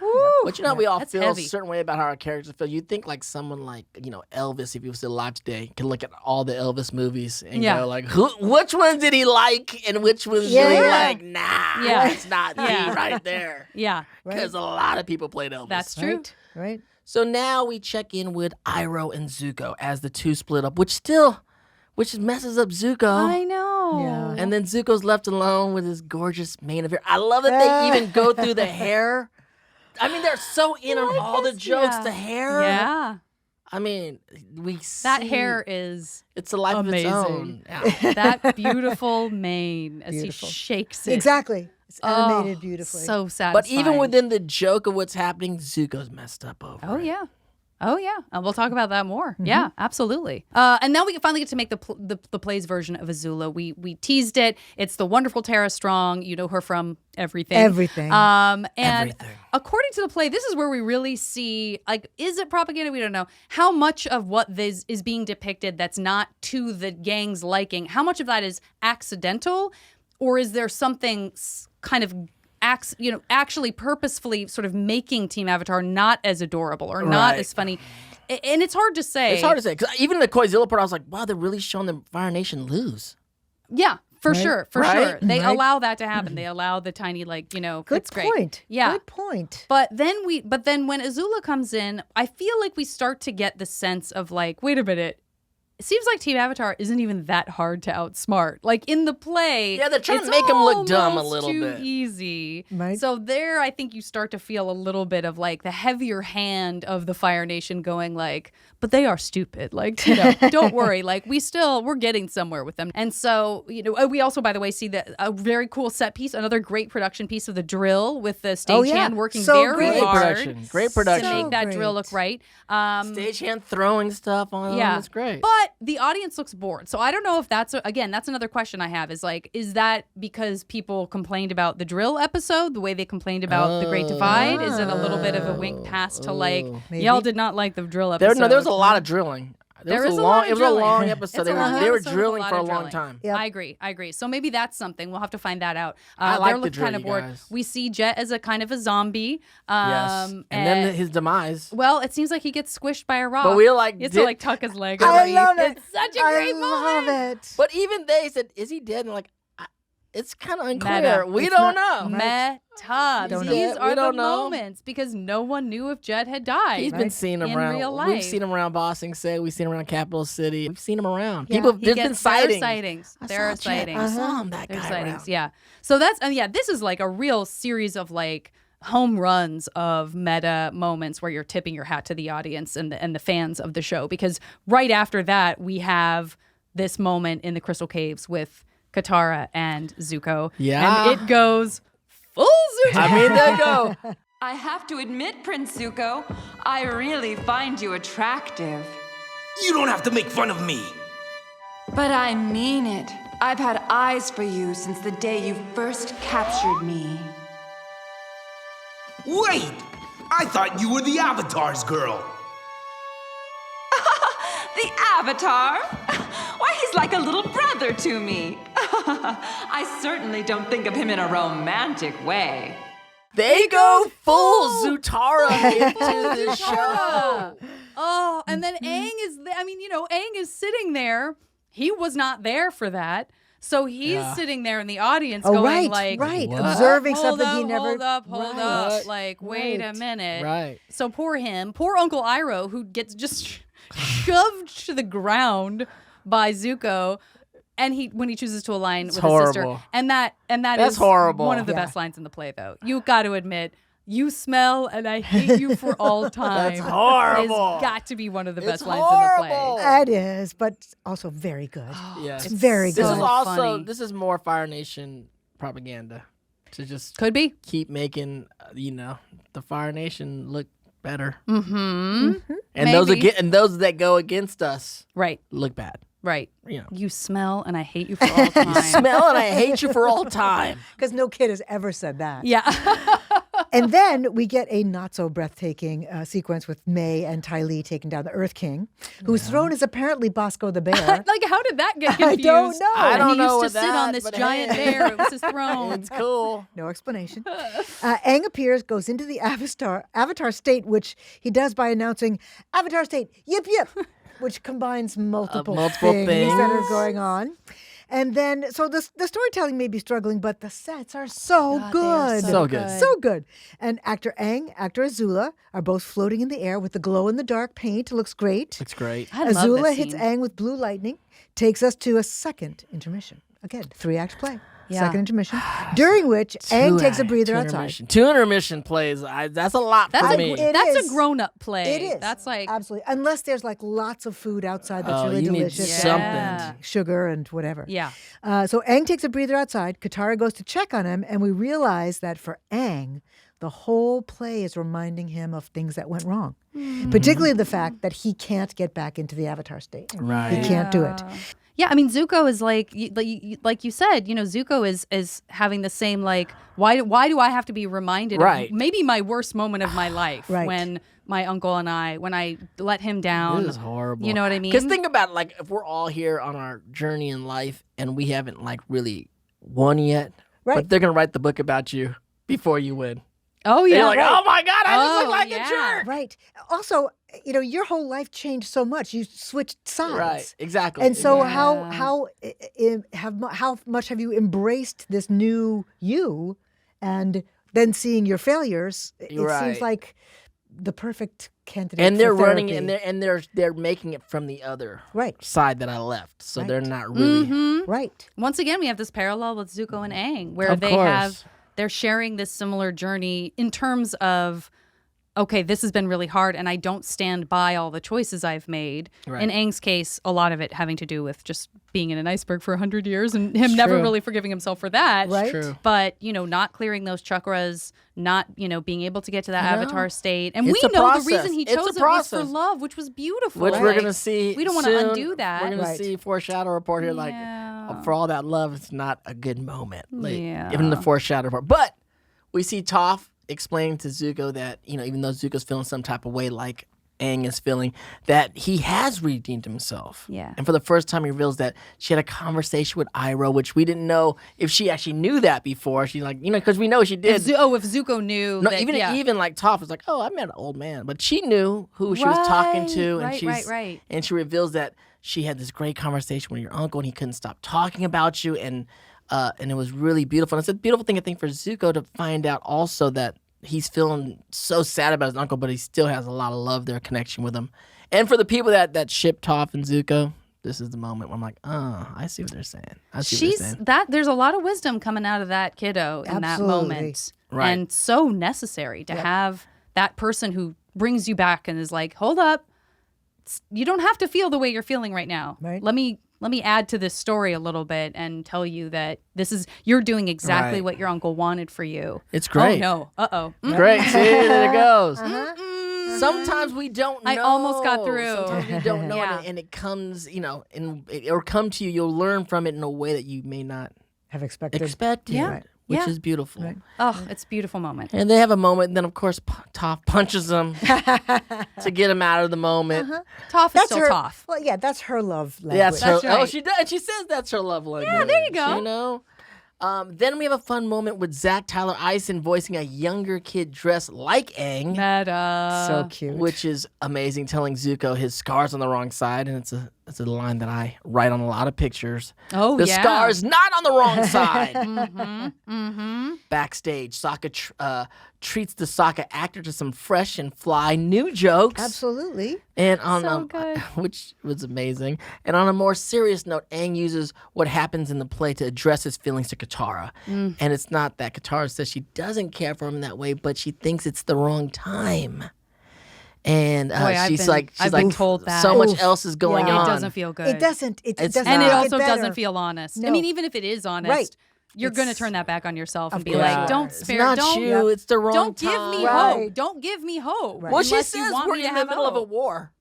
But you know, we all That's feel heavy. a certain way about how our characters feel. You'd think like someone like, Elvis, if he was still alive today, could look at all the Elvis movies and Yeah. go like, which ones did he like and which ones did he Yeah. like? Nah, Yeah. that's not Yeah. me right there. Yeah, Because a lot of people played Elvis. that's true. Right? Right? So now we check in with Iroh and Zuko as the two split up, which messes up Zuko. I know. Yeah. And then Zuko's left alone with his gorgeous mane of hair. I love that they even go through the hair. I mean, they're so in on all the jokes. Yeah. The hair. Yeah. I mean, we see That hair is It's a life amazing. of its own. Yeah. that beautiful mane as Beautiful. he shakes it. Exactly. It's animated Oh, beautifully. So satisfying. But even within the joke of what's happening, Zuko's messed up over. Oh it. yeah. Oh yeah. We'll talk about that more. Yeah, absolutely. And now we can finally get to make the plays version of Azula. We teased it. It's the wonderful Tara Strong. You know her from everything. Everything. And Everything. according to the play, this is where we really see, like, is it propaganda? We don't know. How much of what this is being depicted that's not to the gang's liking, how much of that is accidental, or is there something kind of actually purposefully sort of making Team Avatar not as adorable or not Right. as funny? And it's hard to say. It's hard to say. Because even in the Koizilla part, I was like, wow, they're really showing the Fire Nation lose. Yeah, for sure. For Right? sure. They Right. allow that to happen. They allow the tiny, Good it's great. point. Yeah. Good point. But then when Azula comes in, I feel like we start to get the sense of like, wait a minute. It seems like Team Avatar isn't even that hard to outsmart. Like in the play, Yeah, they're trying to it's make 'em look dumb a almost little too bit. easy. Right. So there, I think you start to feel a little bit of like the heavier hand of the Fire Nation going like, but they are stupid. Like, don't worry. Like we're getting somewhere with them. And so, we also, by the way, see a very cool set piece, another great production piece of the drill with the stagehand working So very great. Great hard production. Great to production. make that great. drill look right. Stagehand throwing stuff on. Yeah, It's great. But the audience looks bored. So I don't know if that's another question I have is like, is that because people complained about the drill episode, the way they complained about the Great Divide? Is it a little bit of a wink pass to like, Maybe. y'all did not like the drill There episode? was a lot of drilling. There was is a a lot long. of It was a long drilling. episode. It's a long They were episode with drilling lot for a of long drilling. time. Yep. I agree. So maybe that's something. We'll have to find that out. I like they're the looking drill, kind of you bored. guys. We see Jet as a kind of a zombie. Yes. And then his demise. Well, it seems like he gets swished by a rock. But we like he has did- to like tuck his leg I underneath. love it. It's such a great I moment. love it. But even they said, "Is he dead?" And like, it's kind of unclear. Meta. We It's don't not- know. Meta. Don't know. These We are the don't know. moments because no one knew if Jet had died. He's been seen him in around. real life. We've seen him around Boston Say. We've seen him around Capital City. We've seen him around. Yeah, People, he there's gets- been sightings. There are I saw Jet. sightings. I saw him. That There's guy sightings. around. Yeah. So that's this is like a real series of like home runs of meta moments where you're tipping your hat to the audience and the fans of the show, because right after that we have this moment in the Crystal Caves with Katara and Zuko. Yeah. And it goes full Zuko. I mean, there you go. I have to admit, Prince Zuko, I really find you attractive. You don't have to make fun of me. But I mean it. I've had eyes for you since the day you first captured me. Wait! I thought you were the Avatar's girl. The Avatar? Why, he's like a little brother to me. I certainly don't think of him in a romantic way. They go full Zutara into the show. Oh, and then Aang is, Aang is sitting there. He was not there for that. So he's sitting there in the audience going right. What? Observing hold something up, he never... hold up. Like, wait a minute. Right. So poor Uncle Iroh, who gets just shoved to the ground by Zuko. And when he chooses to align with his sister, horrible. and that's That's is horrible. one of the best lines in the play, though. You got to admit, "You smell, and I hate you for all time." That's horrible. It's got to be one of the best It's lines in the horrible. play. It is, but also very good. Yes. It's very This good. is also funny. this is more Fire Nation propaganda to just Could be. keep making the Fire Nation look better. Mm-hmm. And those that go against us Right. look bad. Right. You know. You smell, and I hate you for all time. Smell and I hate you for all time. Because no kid has ever said that. Yeah. And then we get a not so breathtaking sequence with May and Ty Lee taking down the Earth King, whose throne is apparently Bosco the Bear. Like, how did that get I confused? don't know. I don't and he know used to what sit that, on this but giant hey. bear. It was his throne. It's cool. No explanation. Aang appears, goes into the Avatar state, which he does by announcing, Avatar state, yip yip, which combines multiple things that are going on. And then, so the storytelling may be struggling, but the sets are so good. so good. So good. And actor Aang, actor Azula are both floating in the air with the glow-in-the-dark paint. It looks great. It's great. I love Azula this hits scene. Aang with blue lightning, takes us to a second intermission. Again, 3-act play. Yeah. Second intermission, during which Aang takes a breather outside. Two intermission plays. That's a lot That's for a me. that's is. a grown-up play. It is. That's like absolutely. Unless there's like lots of food outside that's Oh, really you need delicious. something. Yeah. Sugar and whatever. Yeah. So Aang takes a breather outside. Katara goes to check on him, and we realize that for Aang, the whole play is reminding him of things that went wrong. Particularly the fact that he can't get back into the Avatar state. Right. He can't do it. Yeah, I mean, Zuko is like you said, Zuko is having the same like, why do I have to be reminded Right. of maybe my worst moment of my life Right. when my uncle and when I let him down. This is horrible. You know what I mean? Because think about it, like if we're all here on our journey in life and we haven't like really won yet, Right. but they're gonna write the book about you before you win. Oh And yeah, you're like, right. oh my God, I just Oh, look like yeah. a jerk. Right. Also, your whole life changed so much. You switched sides. Right. Exactly. And so Yeah. how much have you embraced this new you, and then seeing your failures? It Right. seems like the perfect candidate. and they're for running therapy. it, and they're making it from the other Right. side that I left. So they're Right. not really. Right. Once again, we have this parallel with Zuko and Aang, where Of course. they're sharing this similar journey in terms of, okay, this has been really hard, and I don't stand by all the choices I've made. Right. In Aang's case, a lot of it having to do with just being in an iceberg for 100 years and him never true. really forgiving himself for that. Right. True. But, not clearing those chakras, not, being able to get to that avatar state. And It's we a know process. the reason he It's a chose it was for process. love, which was beautiful. Which we're Like, gonna see. We don't want to soon. undo that. We're gonna Right. see foreshadow report here. Like Yeah. for all that love, it's not a good moment. Like, Yeah. even the foreshadow report. But we see Toph explaining to Zuko that even though Zuko's feeling some type of way, like Aang is feeling, that he has redeemed himself. Yeah. And for the first time, he reveals that she had a conversation with Iroh, which we didn't know if she actually knew that before. She's like, because we know she did. If Zuko knew No, that, even like Toph was like, oh, I met an old man, but she knew who she was talking to, and Right. and she reveals that she had this great conversation with your uncle, and he couldn't stop talking about you, and it was really beautiful. And it's a beautiful thing, I think, for Zuko to find out also that he's feeling so sad about his uncle, but he still has a lot of love there, connection with him. And for the people that ship Toph and Zuko, this is the moment where I'm like, oh, I see what they're saying. I see what they're saying. There's a lot of wisdom coming out of that kiddo in that Absolutely. moment. Right. And so necessary to have that person who brings you back and is like, hold up, you don't have to feel the way you're feeling right now. Right. Let me add to this story a little bit and tell you that you're doing exactly Right. what your uncle wanted for you. It's great. Oh no. Uh-oh. Great. See, there it goes. Sometimes we don't know. I almost got through. Sometimes we don't know, Yeah. and it comes, or come to you. You'll learn from it in a way that you may not Have expected. expect. Yeah. Right. Which Yeah. is beautiful. Right. Oh, it's a beautiful moment. And they have a moment, and then of course Toph punches him to get him out of the moment. Toph is That's still her. Toph. Well, yeah, that's her love language. That's her. That's right. Oh, she does. She says that's her love language. there you go. Then we have a fun moment with Zach Tyler Eisen voicing a younger kid dressed like Aang. Meta. So cute. Which is amazing, telling Zuko his scar's on the wrong side, and it's a line that I write on a lot of pictures. Oh, the yeah. scar's not on the wrong side. Backstage, Sokka treats the Sokka actor to some fresh and fly new jokes. Absolutely. And on So good. which was amazing. And on a more serious note, Aang uses what happens in the play to address his feelings to Katara. And it's not that Katara says she doesn't care for him in that way, but she thinks it's the wrong time. And Boy, I've been told that. So much else is going Yeah. on. It doesn't feel good. It doesn't. It It's doesn't And it make also better. doesn't feel honest. I No. mean, even if it is honest, Right. you're going to It's- turn that back on yourself and Of be course like, you are. don't It's spare, not don't, you. It's the wrong don't time. give me Right. hope. Don't give me hope. Right. Well, she unless you says want we're me in to the have middle of a hope. war.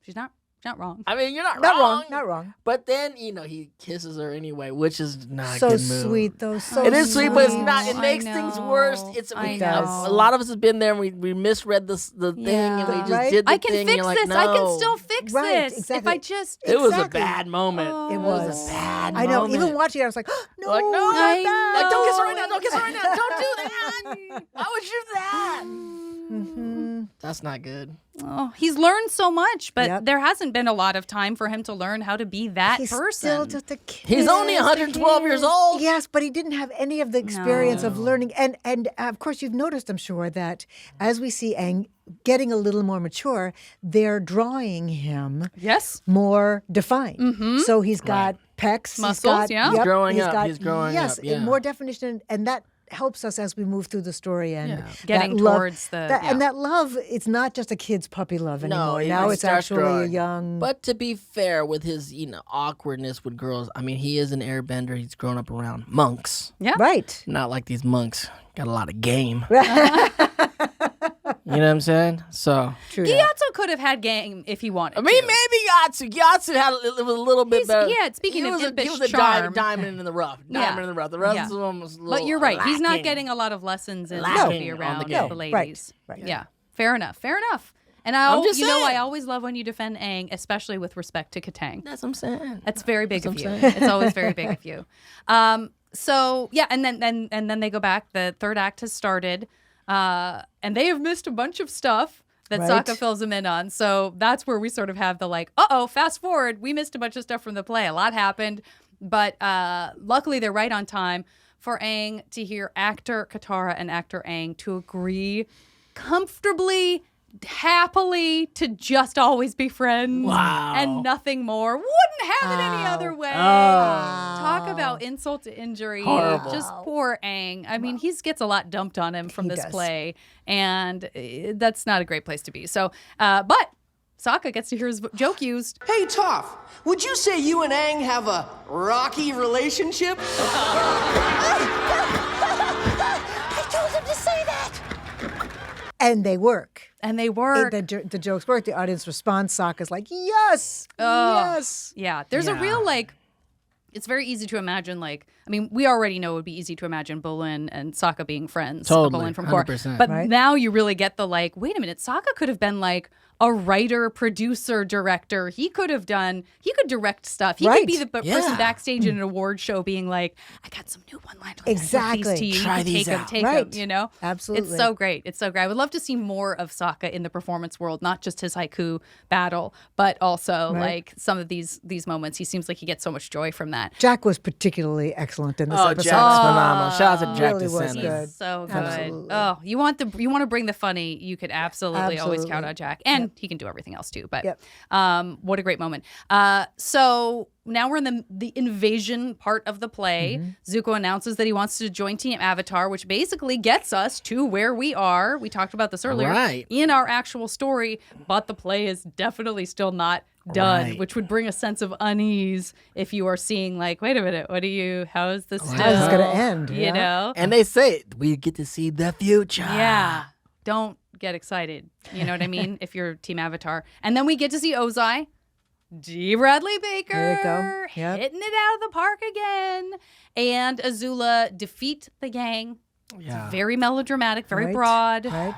She's not wrong. I mean, you're not Not wrong. wrong. Not wrong. But then, he kisses her anyway, which is not a So good move. sweet though. So It is sweet, but it's not. It I makes things know. worse. It's I we, know. a lot of us have been there. And we misread the thing, and we just Right. did the I can thing. fix and you're like, this. No. I can still fix Right, this. exactly. If I just. It was a Exactly. bad moment. Oh. It was a bad I know. moment. Even watching it, I was like, no, Like, no, not I that. Like, don't kiss her right now. Don't kiss her right now. Don't do that. Why would you do that? That's not good. Oh, he's learned so much, but Yep. there hasn't been a lot of time for him to learn how to be that He's person. still just a kid. He's only 112 years old. Yes, but he didn't have any of the experience of No. learning. And of course, you've noticed, I'm sure, that as we see Aang getting a little more mature, they're drawing him Yes. more defined. So he's got pecs, Muscles, he's got, yeah. He's growing up, got- he's growing yes, up, yeah. more definition, and that helps us as we move through the story and that Getting love, towards the- and that love. It's not just a kid's puppy love anymore. he Now it's starts actually a growing. young. But to be fair, with his awkwardness with girls, I mean, he is an airbender. He's grown up around monks. Yeah. Right. Not like these monks got a lot of game. You know what I'm saying? So, True. that. Gyatso could have had game if he wanted. I mean, to. maybe Yatsu had it was a little bit better. yeah, speaking he of was impish he was a charm. diamond in the rough. Diamond in the rough. The rest Yeah. of them was a little But you're right. He's not lacking. getting a lot of lessons in Lacking how to be on the around game. the Right, ladies. right. Yeah. Fair enough. Fair enough. And I'm just I saying. always love when you defend Aang, especially with respect to Katang. That's what I'm saying. That's very big That's of you. what I'm saying. It's always very big of you. So yeah, and then they go back. The third act has started, and they have missed a bunch of stuff that Right. Sokka fills them in on. So that's where we sort of have the like, fast forward. We missed a bunch of stuff from the play. A lot happened, but luckily they're right on time for Aang to hear actor Katara and actor Aang to agree comfortably, happily to just always be friends Wow. and nothing more. Wouldn't have it any other way. Talk about insult to injury. Horrible. Just poor Aang. I mean, he gets a lot dumped on him from He this does. play, and that's not a great place to be. So, but Sokka gets to hear his joke used. Hey, Toph, would you say you and Aang have a rocky relationship? I told him to say that. And they work. And they work. The jokes work. The audience responds. Sokka's like, yes, yes. Yeah, there's a real like. It's very easy to imagine. Like, I mean, we already know it would be easy to imagine Bolin and Sokka being friends. Totally, Bolin from Korra. 100%. But Right. now you really get the like. Wait a minute, Sokka could have been like a writer, producer, director. He could direct stuff. He could Right. be the person Yeah. backstage in an award show, being like, "I got some new one-liners. Exactly. These to you. Try You can these take them, out." take Right. them. You know, Absolutely. It's so great. It's so great. I would love to see more of Sokka in the performance world, not just his haiku battle, but also Right. like some of these moments. He seems like he gets so much joy from that. Jack was particularly excellent in this Oh, episode. Jack's phenomenal. Shout out to Jack really was DeSantis. good. So good. Absolutely. Oh, you want to bring the funny? You could absolutely always count Absolutely. on Jack, and he can do everything else too. But Yep. what a great moment. So now we're in the invasion part of the play. Zuko announces that he wants to join Team Avatar, which basically gets us to where we are. We talked about this earlier Right. in our actual story, but the play is definitely still not done, Right. which would bring a sense of unease if you are seeing like, wait a minute, how is this still? How's this gonna end? You Yeah. know? And they say we get to see the future. Yeah. Don't get excited. You know what I mean? If you're Team Avatar. And then we get to see Ozai, G. Bradley Baker, There you go. Yep. hitting it out of the park again. And Azula defeat the gang Yeah. Very melodramatic, very Right, broad. right.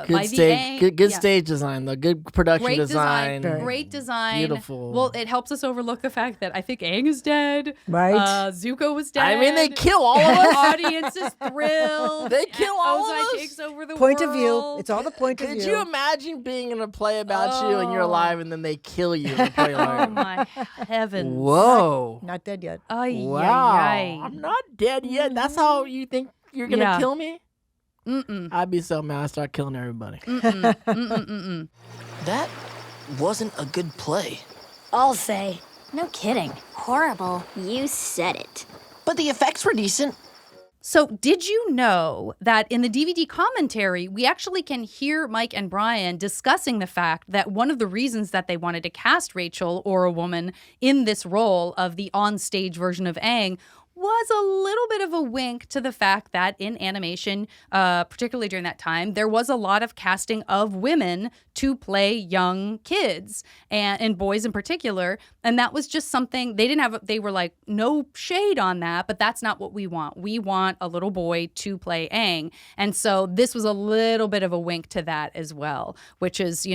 Good by the stage, Aang. good Yeah. stage design though. Good production Great design. great design. Beautiful. Well, it helps us overlook the fact that I think Aang is dead. Right. Zuko was dead. I mean, they kill all The of us. audience is thrilled. They kill all of Ozai us. takes over the Point world. of view. It's all the point of Could view. you imagine being in a play about you and you're alive and then they kill you? In the play Oh my heavens! Whoa. Not dead yet. Ay, Wow. ay, ay. I'm not dead yet. That's how you think you're going to Yeah. kill me? Mm-mm. I'd be so mad. I'd start killing everybody. That wasn't a good play. I'll say. No kidding. Horrible. You said it. But the effects were decent. So, did you know that in the DVD commentary, we actually can hear Mike and Brian discussing the fact that one of the reasons that they wanted to cast Rachel or a woman in this role of the on-stage version of Aang was a little bit of a wink to the fact that in animation, particularly during that time, there was a lot of casting of women to play young kids and boys in particular. And that was just something they were like, no shade on that, but that's not what we want. We want a little boy to play Aang. And so this was a little bit of a wink to that as well, which is,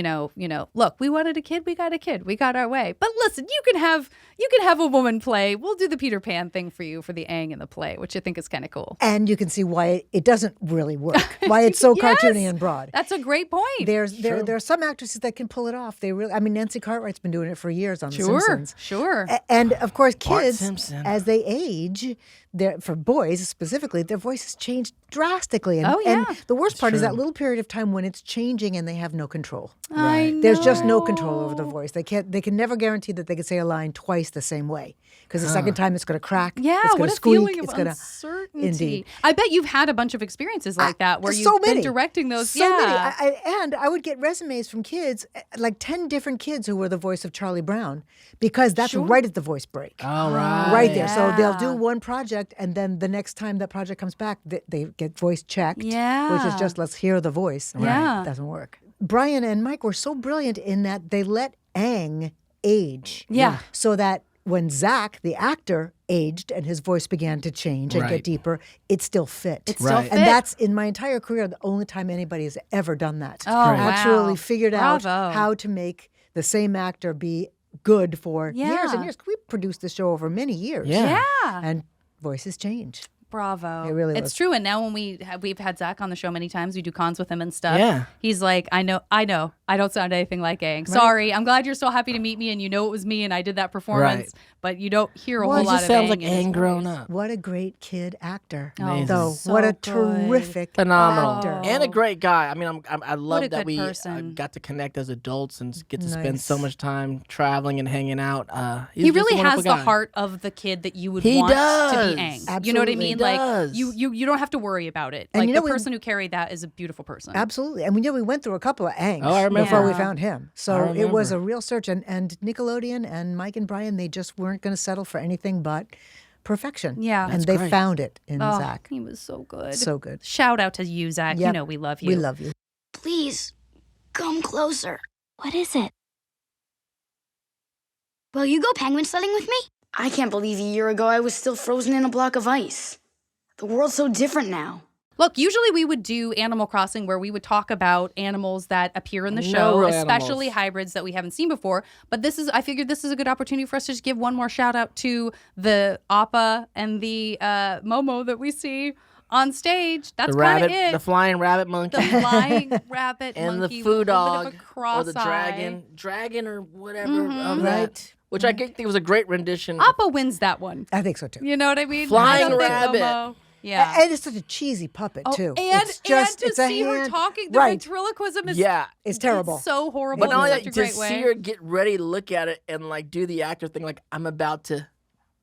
look, we wanted a kid, we got a kid, we got our way. But listen, you can have a woman play. We'll do the Peter Pan thing for you for the Aang in the play, which I think is kind of cool. And you can see why it doesn't really work. Why it's so Yes! cartoony and broad. That's a great point. There are some actresses that can pull it off. Nancy Cartwright's been doing it for years on The Simpsons. Sure. And of course, Bart kids, Simpson. as they age, for boys specifically, their voices change drastically. And, Oh, yeah. and the worst part is that little period of time when it's changing and they have no control. I know. There's just no control over the voice. They can never guarantee that they can say a line twice the same way because the second time it's going to crack. Yeah, it's what going a to squeak. feeling of It's going to uncertainty. Indeed. I bet you've had a bunch of experiences like that where so you've been many. directing those. So many. yeah. And I would get resumes from kids, like 10 different kids who were the voice of Charlie Brown, because that's right at the voice break. All right. Right there. So they'll do Yeah. one project, and then the next time that project comes back, they get voice checked. Yeah. Which is just, let's hear the voice. Yeah. Doesn't work. Brian and Mike were so brilliant in that they let Aang age. Yeah. So that when Zach, the actor, aged and his voice began to change and Right. get deeper, it still fit. It still Right. fit. And that's, in my entire career, the only time anybody has ever done that. Oh, wow. Actually figured out Bravo. how to make the same actor be good for years Yeah. and years. We produced the show over many years. Yeah. Yeah. And voices change. Bravo. It really It's was. true. And now when we've had Zach on the show many times, we do cons with him and stuff. Yeah. He's like, I know. I don't sound anything like Aang. Sorry. I'm glad you're so happy to meet me and you know it was me and I did that performance, but you don't hear a Well, whole it lot just of sounds Aang like in his Aang grown voice. up. What a great kid actor. Amazing. Though, So what a good. terrific Phenomenal. actor. And a great guy. I mean, I love a that good we person. got to connect as adults and get to spend Nice. so much time traveling and hanging out. He's He just a really has wonderful the guy. heart of the kid that you would He want to does. be Aang. You know what I Absolutely mean? does. Like you don't have to worry about it. And Like you know the we- person who carried that is a beautiful person. Absolutely. And we went through a couple of Aangs Oh, I remember. before we Yeah. found him. I So it was a remember. real search. And Nickelodeon and Mike and Brian, they just weren't going to settle for anything but perfection. Yeah. And That's they great. found it in Oh, Zach. he was so good. So good. Shout out to you, Zach. You Yep. know we love you. We love you. Please, come closer. What is it? Will you go penguin sledding with me? I can't believe a year ago I was still frozen in a block of ice. The world's so different now. Look, usually we would do Animal Crossing where we would talk about animals that appear in the No show, real especially animals. hybrids that we haven't seen before. But I figured this is a good opportunity for us to just give one more shout out to the Appa and the Momo that we see on stage. That's The kind of rabbit, it. the flying rabbit monkey. The flying rabbit and monkey the food with a little bit dog of a or the cross-eye. dragon or whatever Mhm. of that, Right. which I think was a great rendition. Appa wins that one. I think so too. You know what I mean? Flying I don't think rabbit. Momo- Yeah. And it's such a cheesy puppet Oh, too. and it's just and it's to a see her hand- talking, the right. ventriloquism is Yeah. It's terrible. so horrible. But not only in that, such a to great see way. her get ready to look at it and like do the actor thing, like I'm about to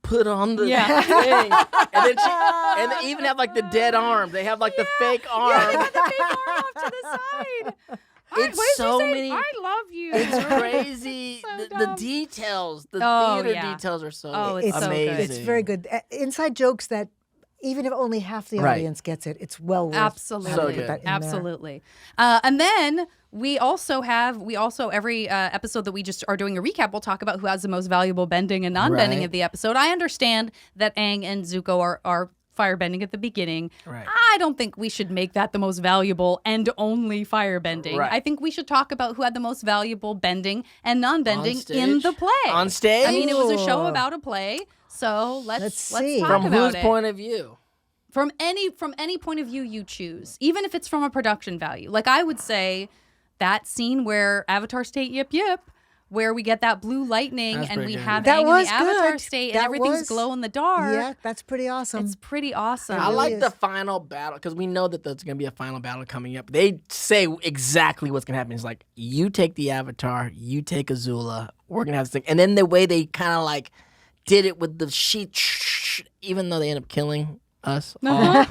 put on the Yeah. thing, and they even have like the dead arm. They have like the fake arm. Yeah, they got the big arm off to the side. It's what did she so say? many- I love you. It's crazy. So the dumb. details, the Oh, theater yeah. details are so Oh, it's so good. amazing. It's very good. Inside jokes that even if only half the Right. audience gets it, it's well worth Absolutely. having So to put good. that in there. Absolutely. And then we also every episode that we just are doing a recap, we'll talk about who has the most valuable bending and non-bending Right. of the episode. I understand that Aang and Zuko are firebending at the beginning. Right. I don't think we should make that the most valuable and only firebending. Right. I think we should talk about who had the most valuable bending and non-bending On in the stage? play. On stage? I mean, it was a show Ooh. about a play, so let's see. talk From about whose it. point of view? From any point of view you choose, even if it's from a production value. Like I would say that scene where Avatar State Yip Yip, where we get that blue lightning That's and pretty we good. have That Aang in was the Avatar good. State That and everything's was- glow in the dark. Yeah, that's pretty awesome. It's pretty awesome. I really like is. the final battle because we know that there's going to be a final battle coming up. They say exactly what's going to happen. It's like, you take the Avatar, you take Azula, we're going to have this thing. And then the way they kind of like did it with the sheet, even though they end up killing us all,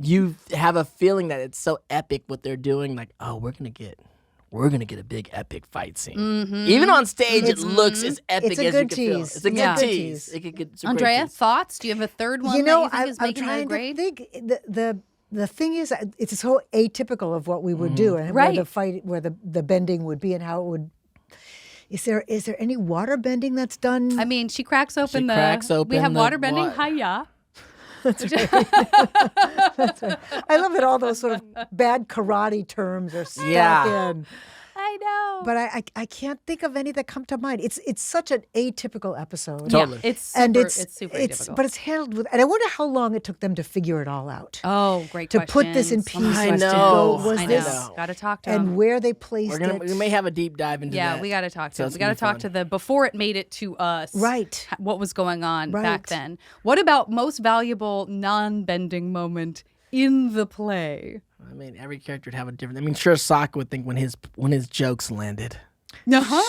you have a feeling that it's so epic what they're doing. Like, oh, we're going to get a big epic fight scene. Even on stage, it looks as epic It's a as good you can feel. tease. It's a good Yeah. tease. It could get, it's a great Andrea, tease. thoughts? Do you have a third one You know, that you think is I'm making the trying grade? to think. The thing is, it's so atypical of what we would do, and Right. where the fight, where the bending would be, and how it would. Is there any water bending that's done? I mean, she cracks open She cracks we open have the water bending. wa- Hiya. I love that all those sort of bad karate terms are stuck Yeah. in. I know. But I can't think of any that come to mind. It's such an atypical episode. Totally. Yeah, it's super, And it's super atypical. but it's handled with, and I wonder how long it took them to figure it all out. Oh, great To put this in questions. pieces. I To know. go, was I this know. Got to talk to and him. where they placed We may have a deep dive into that. Yeah, we got to talk to So him. it's We got to gonna be talk fun. to before it made it to us. Right. What was going on back Right. then? What about most valuable non-bending moment in the play? I mean, every character would have a different. I mean, sure, Sokka would think when his jokes landed.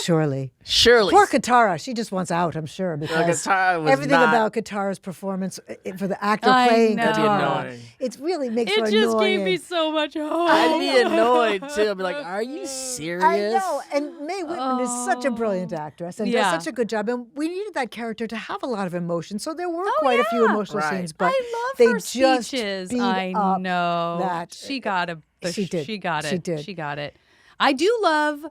Surely. Surely. Poor Katara, she just wants out, I'm sure, because Katara was everything not- about Katara's performance for the actor I playing know. That'd be Katara, annoying. it really makes It her just annoying. gave me so much hope. I'd be annoyed too. I'd be like, "Are you serious?" I know, and Mae Whitman is such a brilliant actress and Yeah. does such a good job. And we needed that character to have a lot of emotion, so there were quite a few emotional Right. scenes. But I love they her just speeches. beat I up know that she got She did. She got it. She did. She got it. I do love.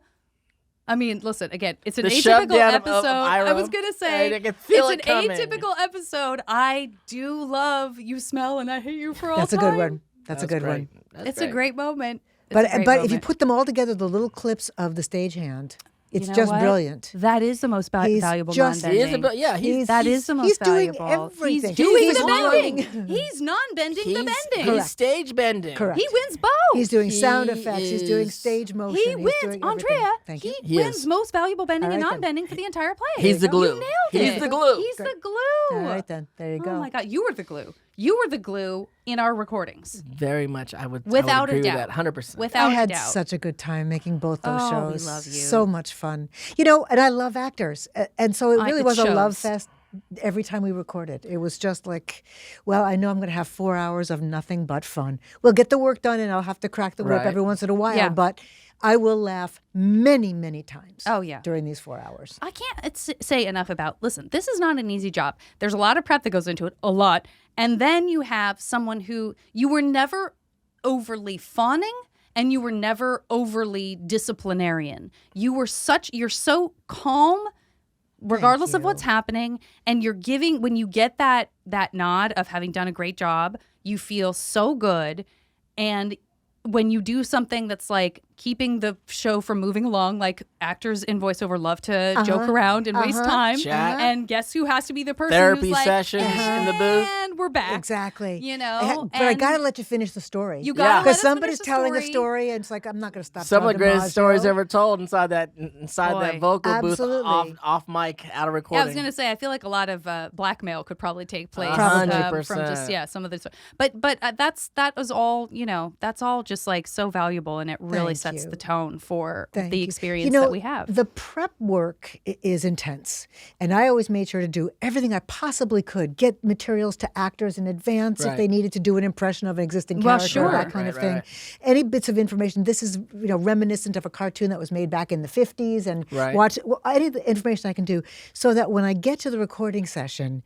I mean, listen, again, it's an The shove atypical down of episode. I was Iroh. going to say, I can feel it's it an coming. atypical episode. I do love You Smell and I Hate You for All That's a Time. good one. That's a good great. one. That's It's a great moment. It's But a great if you moment. put them all together, the little clips of the stagehand, it's You know just what? brilliant. That is the most He's valuable just- He is non-bending. yeah, he's That is the most he's doing valuable. everything. He's doing He's the learning. bending. He's non-bending the he's bending. he's stage bending. Correct. He wins both. He's doing sound He effects. He's doing is- stage motion. He he's wins, doing everything. Andrea. Thank He you. He wins is. most valuable bending All and right, then. non-bending for the entire play. He's the glue. You nailed He's it. the glue. He's the glue. All right, then. There you go. Oh my God, you were the glue. You were the glue in our recordings, Very much. I would without agree a doubt. with that. 100%. Without I had a doubt. such a good time making both those Oh, we shows. love you. So much fun. You know, and I love actors. And so it really it was a love shows. fest every time we recorded. It was just like, well, I know I'm going to have 4 hours of nothing but fun. We'll get the work done and I'll have to crack the whip Right. every once in a while, Yeah. but I will laugh many, many times. Oh, yeah. During these 4 hours. I can't say enough about, listen, this is not an easy job. There's a lot of prep that goes into it, a lot. And then you have someone who you were never overly fawning and you were never overly disciplinarian. You're so calm regardless of what's happening, and you're giving, when you get that nod of having done a great job, you feel so good. And when you do something that's like keeping the show from moving along, like actors in voiceover love to joke around and waste time. Chat. And guess who has to be the person Therapy who's like, sessions in the booth. and we're back. Exactly. You know, But I and got to let you finish the story. You gotta let Because us somebody's finish the telling a story. story and it's like, I'm not going to stop Some of the talking, greatest stories Maggio. ever told inside that Boy. vocal booth Absolutely. off mic out of Yeah, recording. I was gonna say I feel like a lot of blackmail could probably take place 100%. from just some of the. But that was all, you know, that's all just like so valuable, and it really Thank sets you. the tone for Thank the you. experience You know, that we have. The prep work is intense. And I always made sure to do everything I possibly could, get materials to actors in advance if Right. they needed to do an impression of an existing Well, character, sure. that kind of Right, thing. right. Any bits of information. This is reminiscent of a cartoon that was made back in the 50s and Right. watch any of the information I can do so that when I get to the recording session,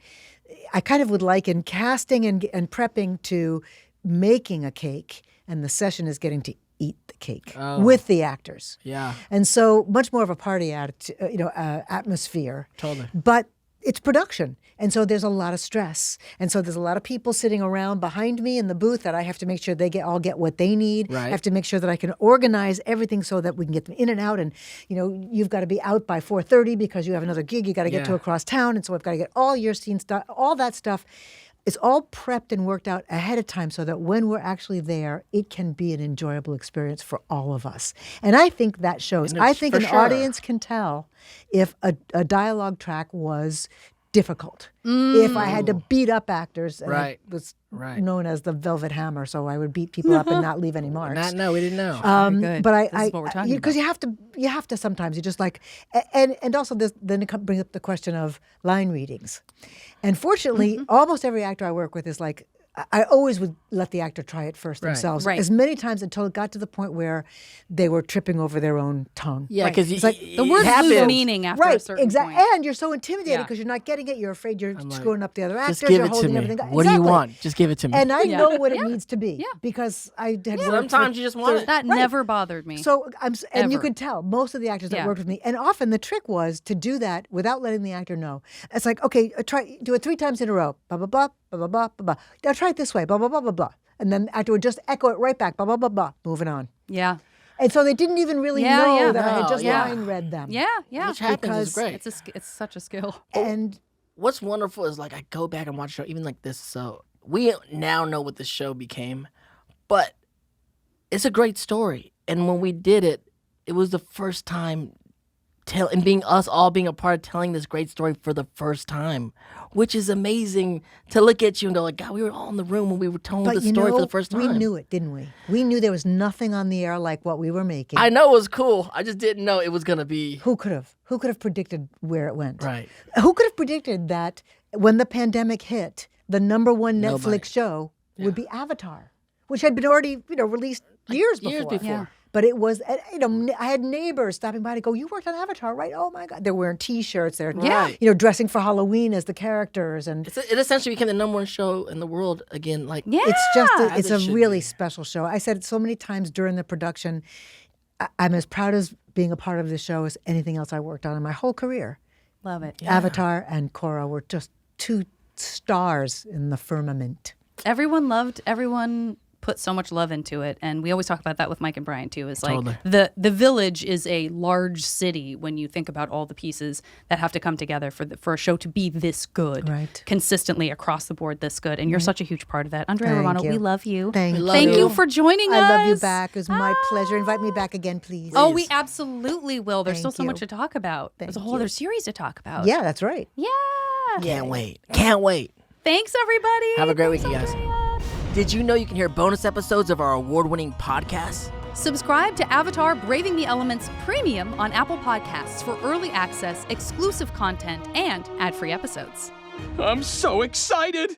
I kind of would liken casting and prepping to making a cake, and the session is getting to eat the cake with the actors. Yeah. And so much more of a party atmosphere. Totally. But it's production. And so there's a lot of stress. And so there's a lot of people sitting around behind me in the booth that I have to make sure they all get what they need. Right. I have to make sure that I can organize everything so that we can get them in and out. And, you've got to be out by 4:30 because you have another gig you got to get to across town. And so I've got to get all your scene stuff, all that stuff. It's all prepped and worked out ahead of time so that when we're actually there, it can be an enjoyable experience for all of us. And I think that shows. I think an audience can tell if a dialogue track was difficult. If I had to beat up actors, and I was known as the Velvet Hammer, so I would beat people up and not leave any marks. No, we didn't know. But This is what we're talking because you have to sometimes, you just like, and also then it brings up the question of line readings. And fortunately, almost every actor I work with is like, I always would let the actor try it first themselves, as many times until it got to the point where they were tripping over their own tongue. Yeah, because it's like the words lose meaning after a certain point. And you're so intimidated because you're not getting it. You're afraid you're screwing up the other actors. Just give you're it to holding me. everything up. What do you want? Just give it to me. And I know what it needs to be because I had worked Sometimes you just want it. That never bothered me. So and you Ever. could tell most of the actors that worked with me, and often the trick was to do that without letting the actor know. It's like, okay, do it 3 times in a row. Blah blah blah blah blah blah blah. Now try it this way. Blah blah blah blah blah. And then the actor would just echo it right back. Blah blah blah blah. Moving on. Yeah. And so they didn't even really know that I had just yeah. line read them. Yeah, yeah. Which happens is great. It's such a skill. And what's wonderful is like I go back and watch a show even like this. So we now know what the show became, but it's a great story. And when we did it, it was the first time being a part of telling this great story for the first time, which is amazing to look at you and go like, God, we were all in the room when we were telling the story for the first time. We knew it, didn't we? We knew there was nothing on the air like what we were making. I know it was cool. I just didn't know it was going to be. Who could have? Who could have predicted where it went? Right. Who could have predicted that when the pandemic hit, the number one Netflix show would be Avatar, which had been already released years before. Yeah. But it was, I had neighbors stopping by to go, you worked on Avatar, right? Oh my God. They're wearing T-shirts. They're, dressing for Halloween as the characters. And it essentially became the number one show in the world again. Like, it's a really special show. I said it so many times during the production. I'm as proud as being a part of this show as anything else I worked on in my whole career. Love it. Avatar and Korra were just 2 stars in the firmament. Everyone put so much love into it, and we always talk about that with Mike and Brian too. Is like Totally. the village is a large city when you think about all the pieces that have to come together for a show to be this good, consistently across the board, this good. And you're such a huge part of that, Andrea Thank Romano. you. We love you. Thank you for joining us. I love you back. It was my pleasure. Invite me back again, please. Oh, we absolutely will. There's Thank still so much you. to talk about. There's a whole other series to talk about. Yeah, that's right. Yeah. Can't wait. Can't wait. Thanks, everybody. Have a great week, Thanks, you guys. Andrea. Did you know you can hear bonus episodes of our award-winning podcast? Subscribe to Avatar Braving the Elements Premium on Apple Podcasts for early access, exclusive content, and ad-free episodes. I'm so excited!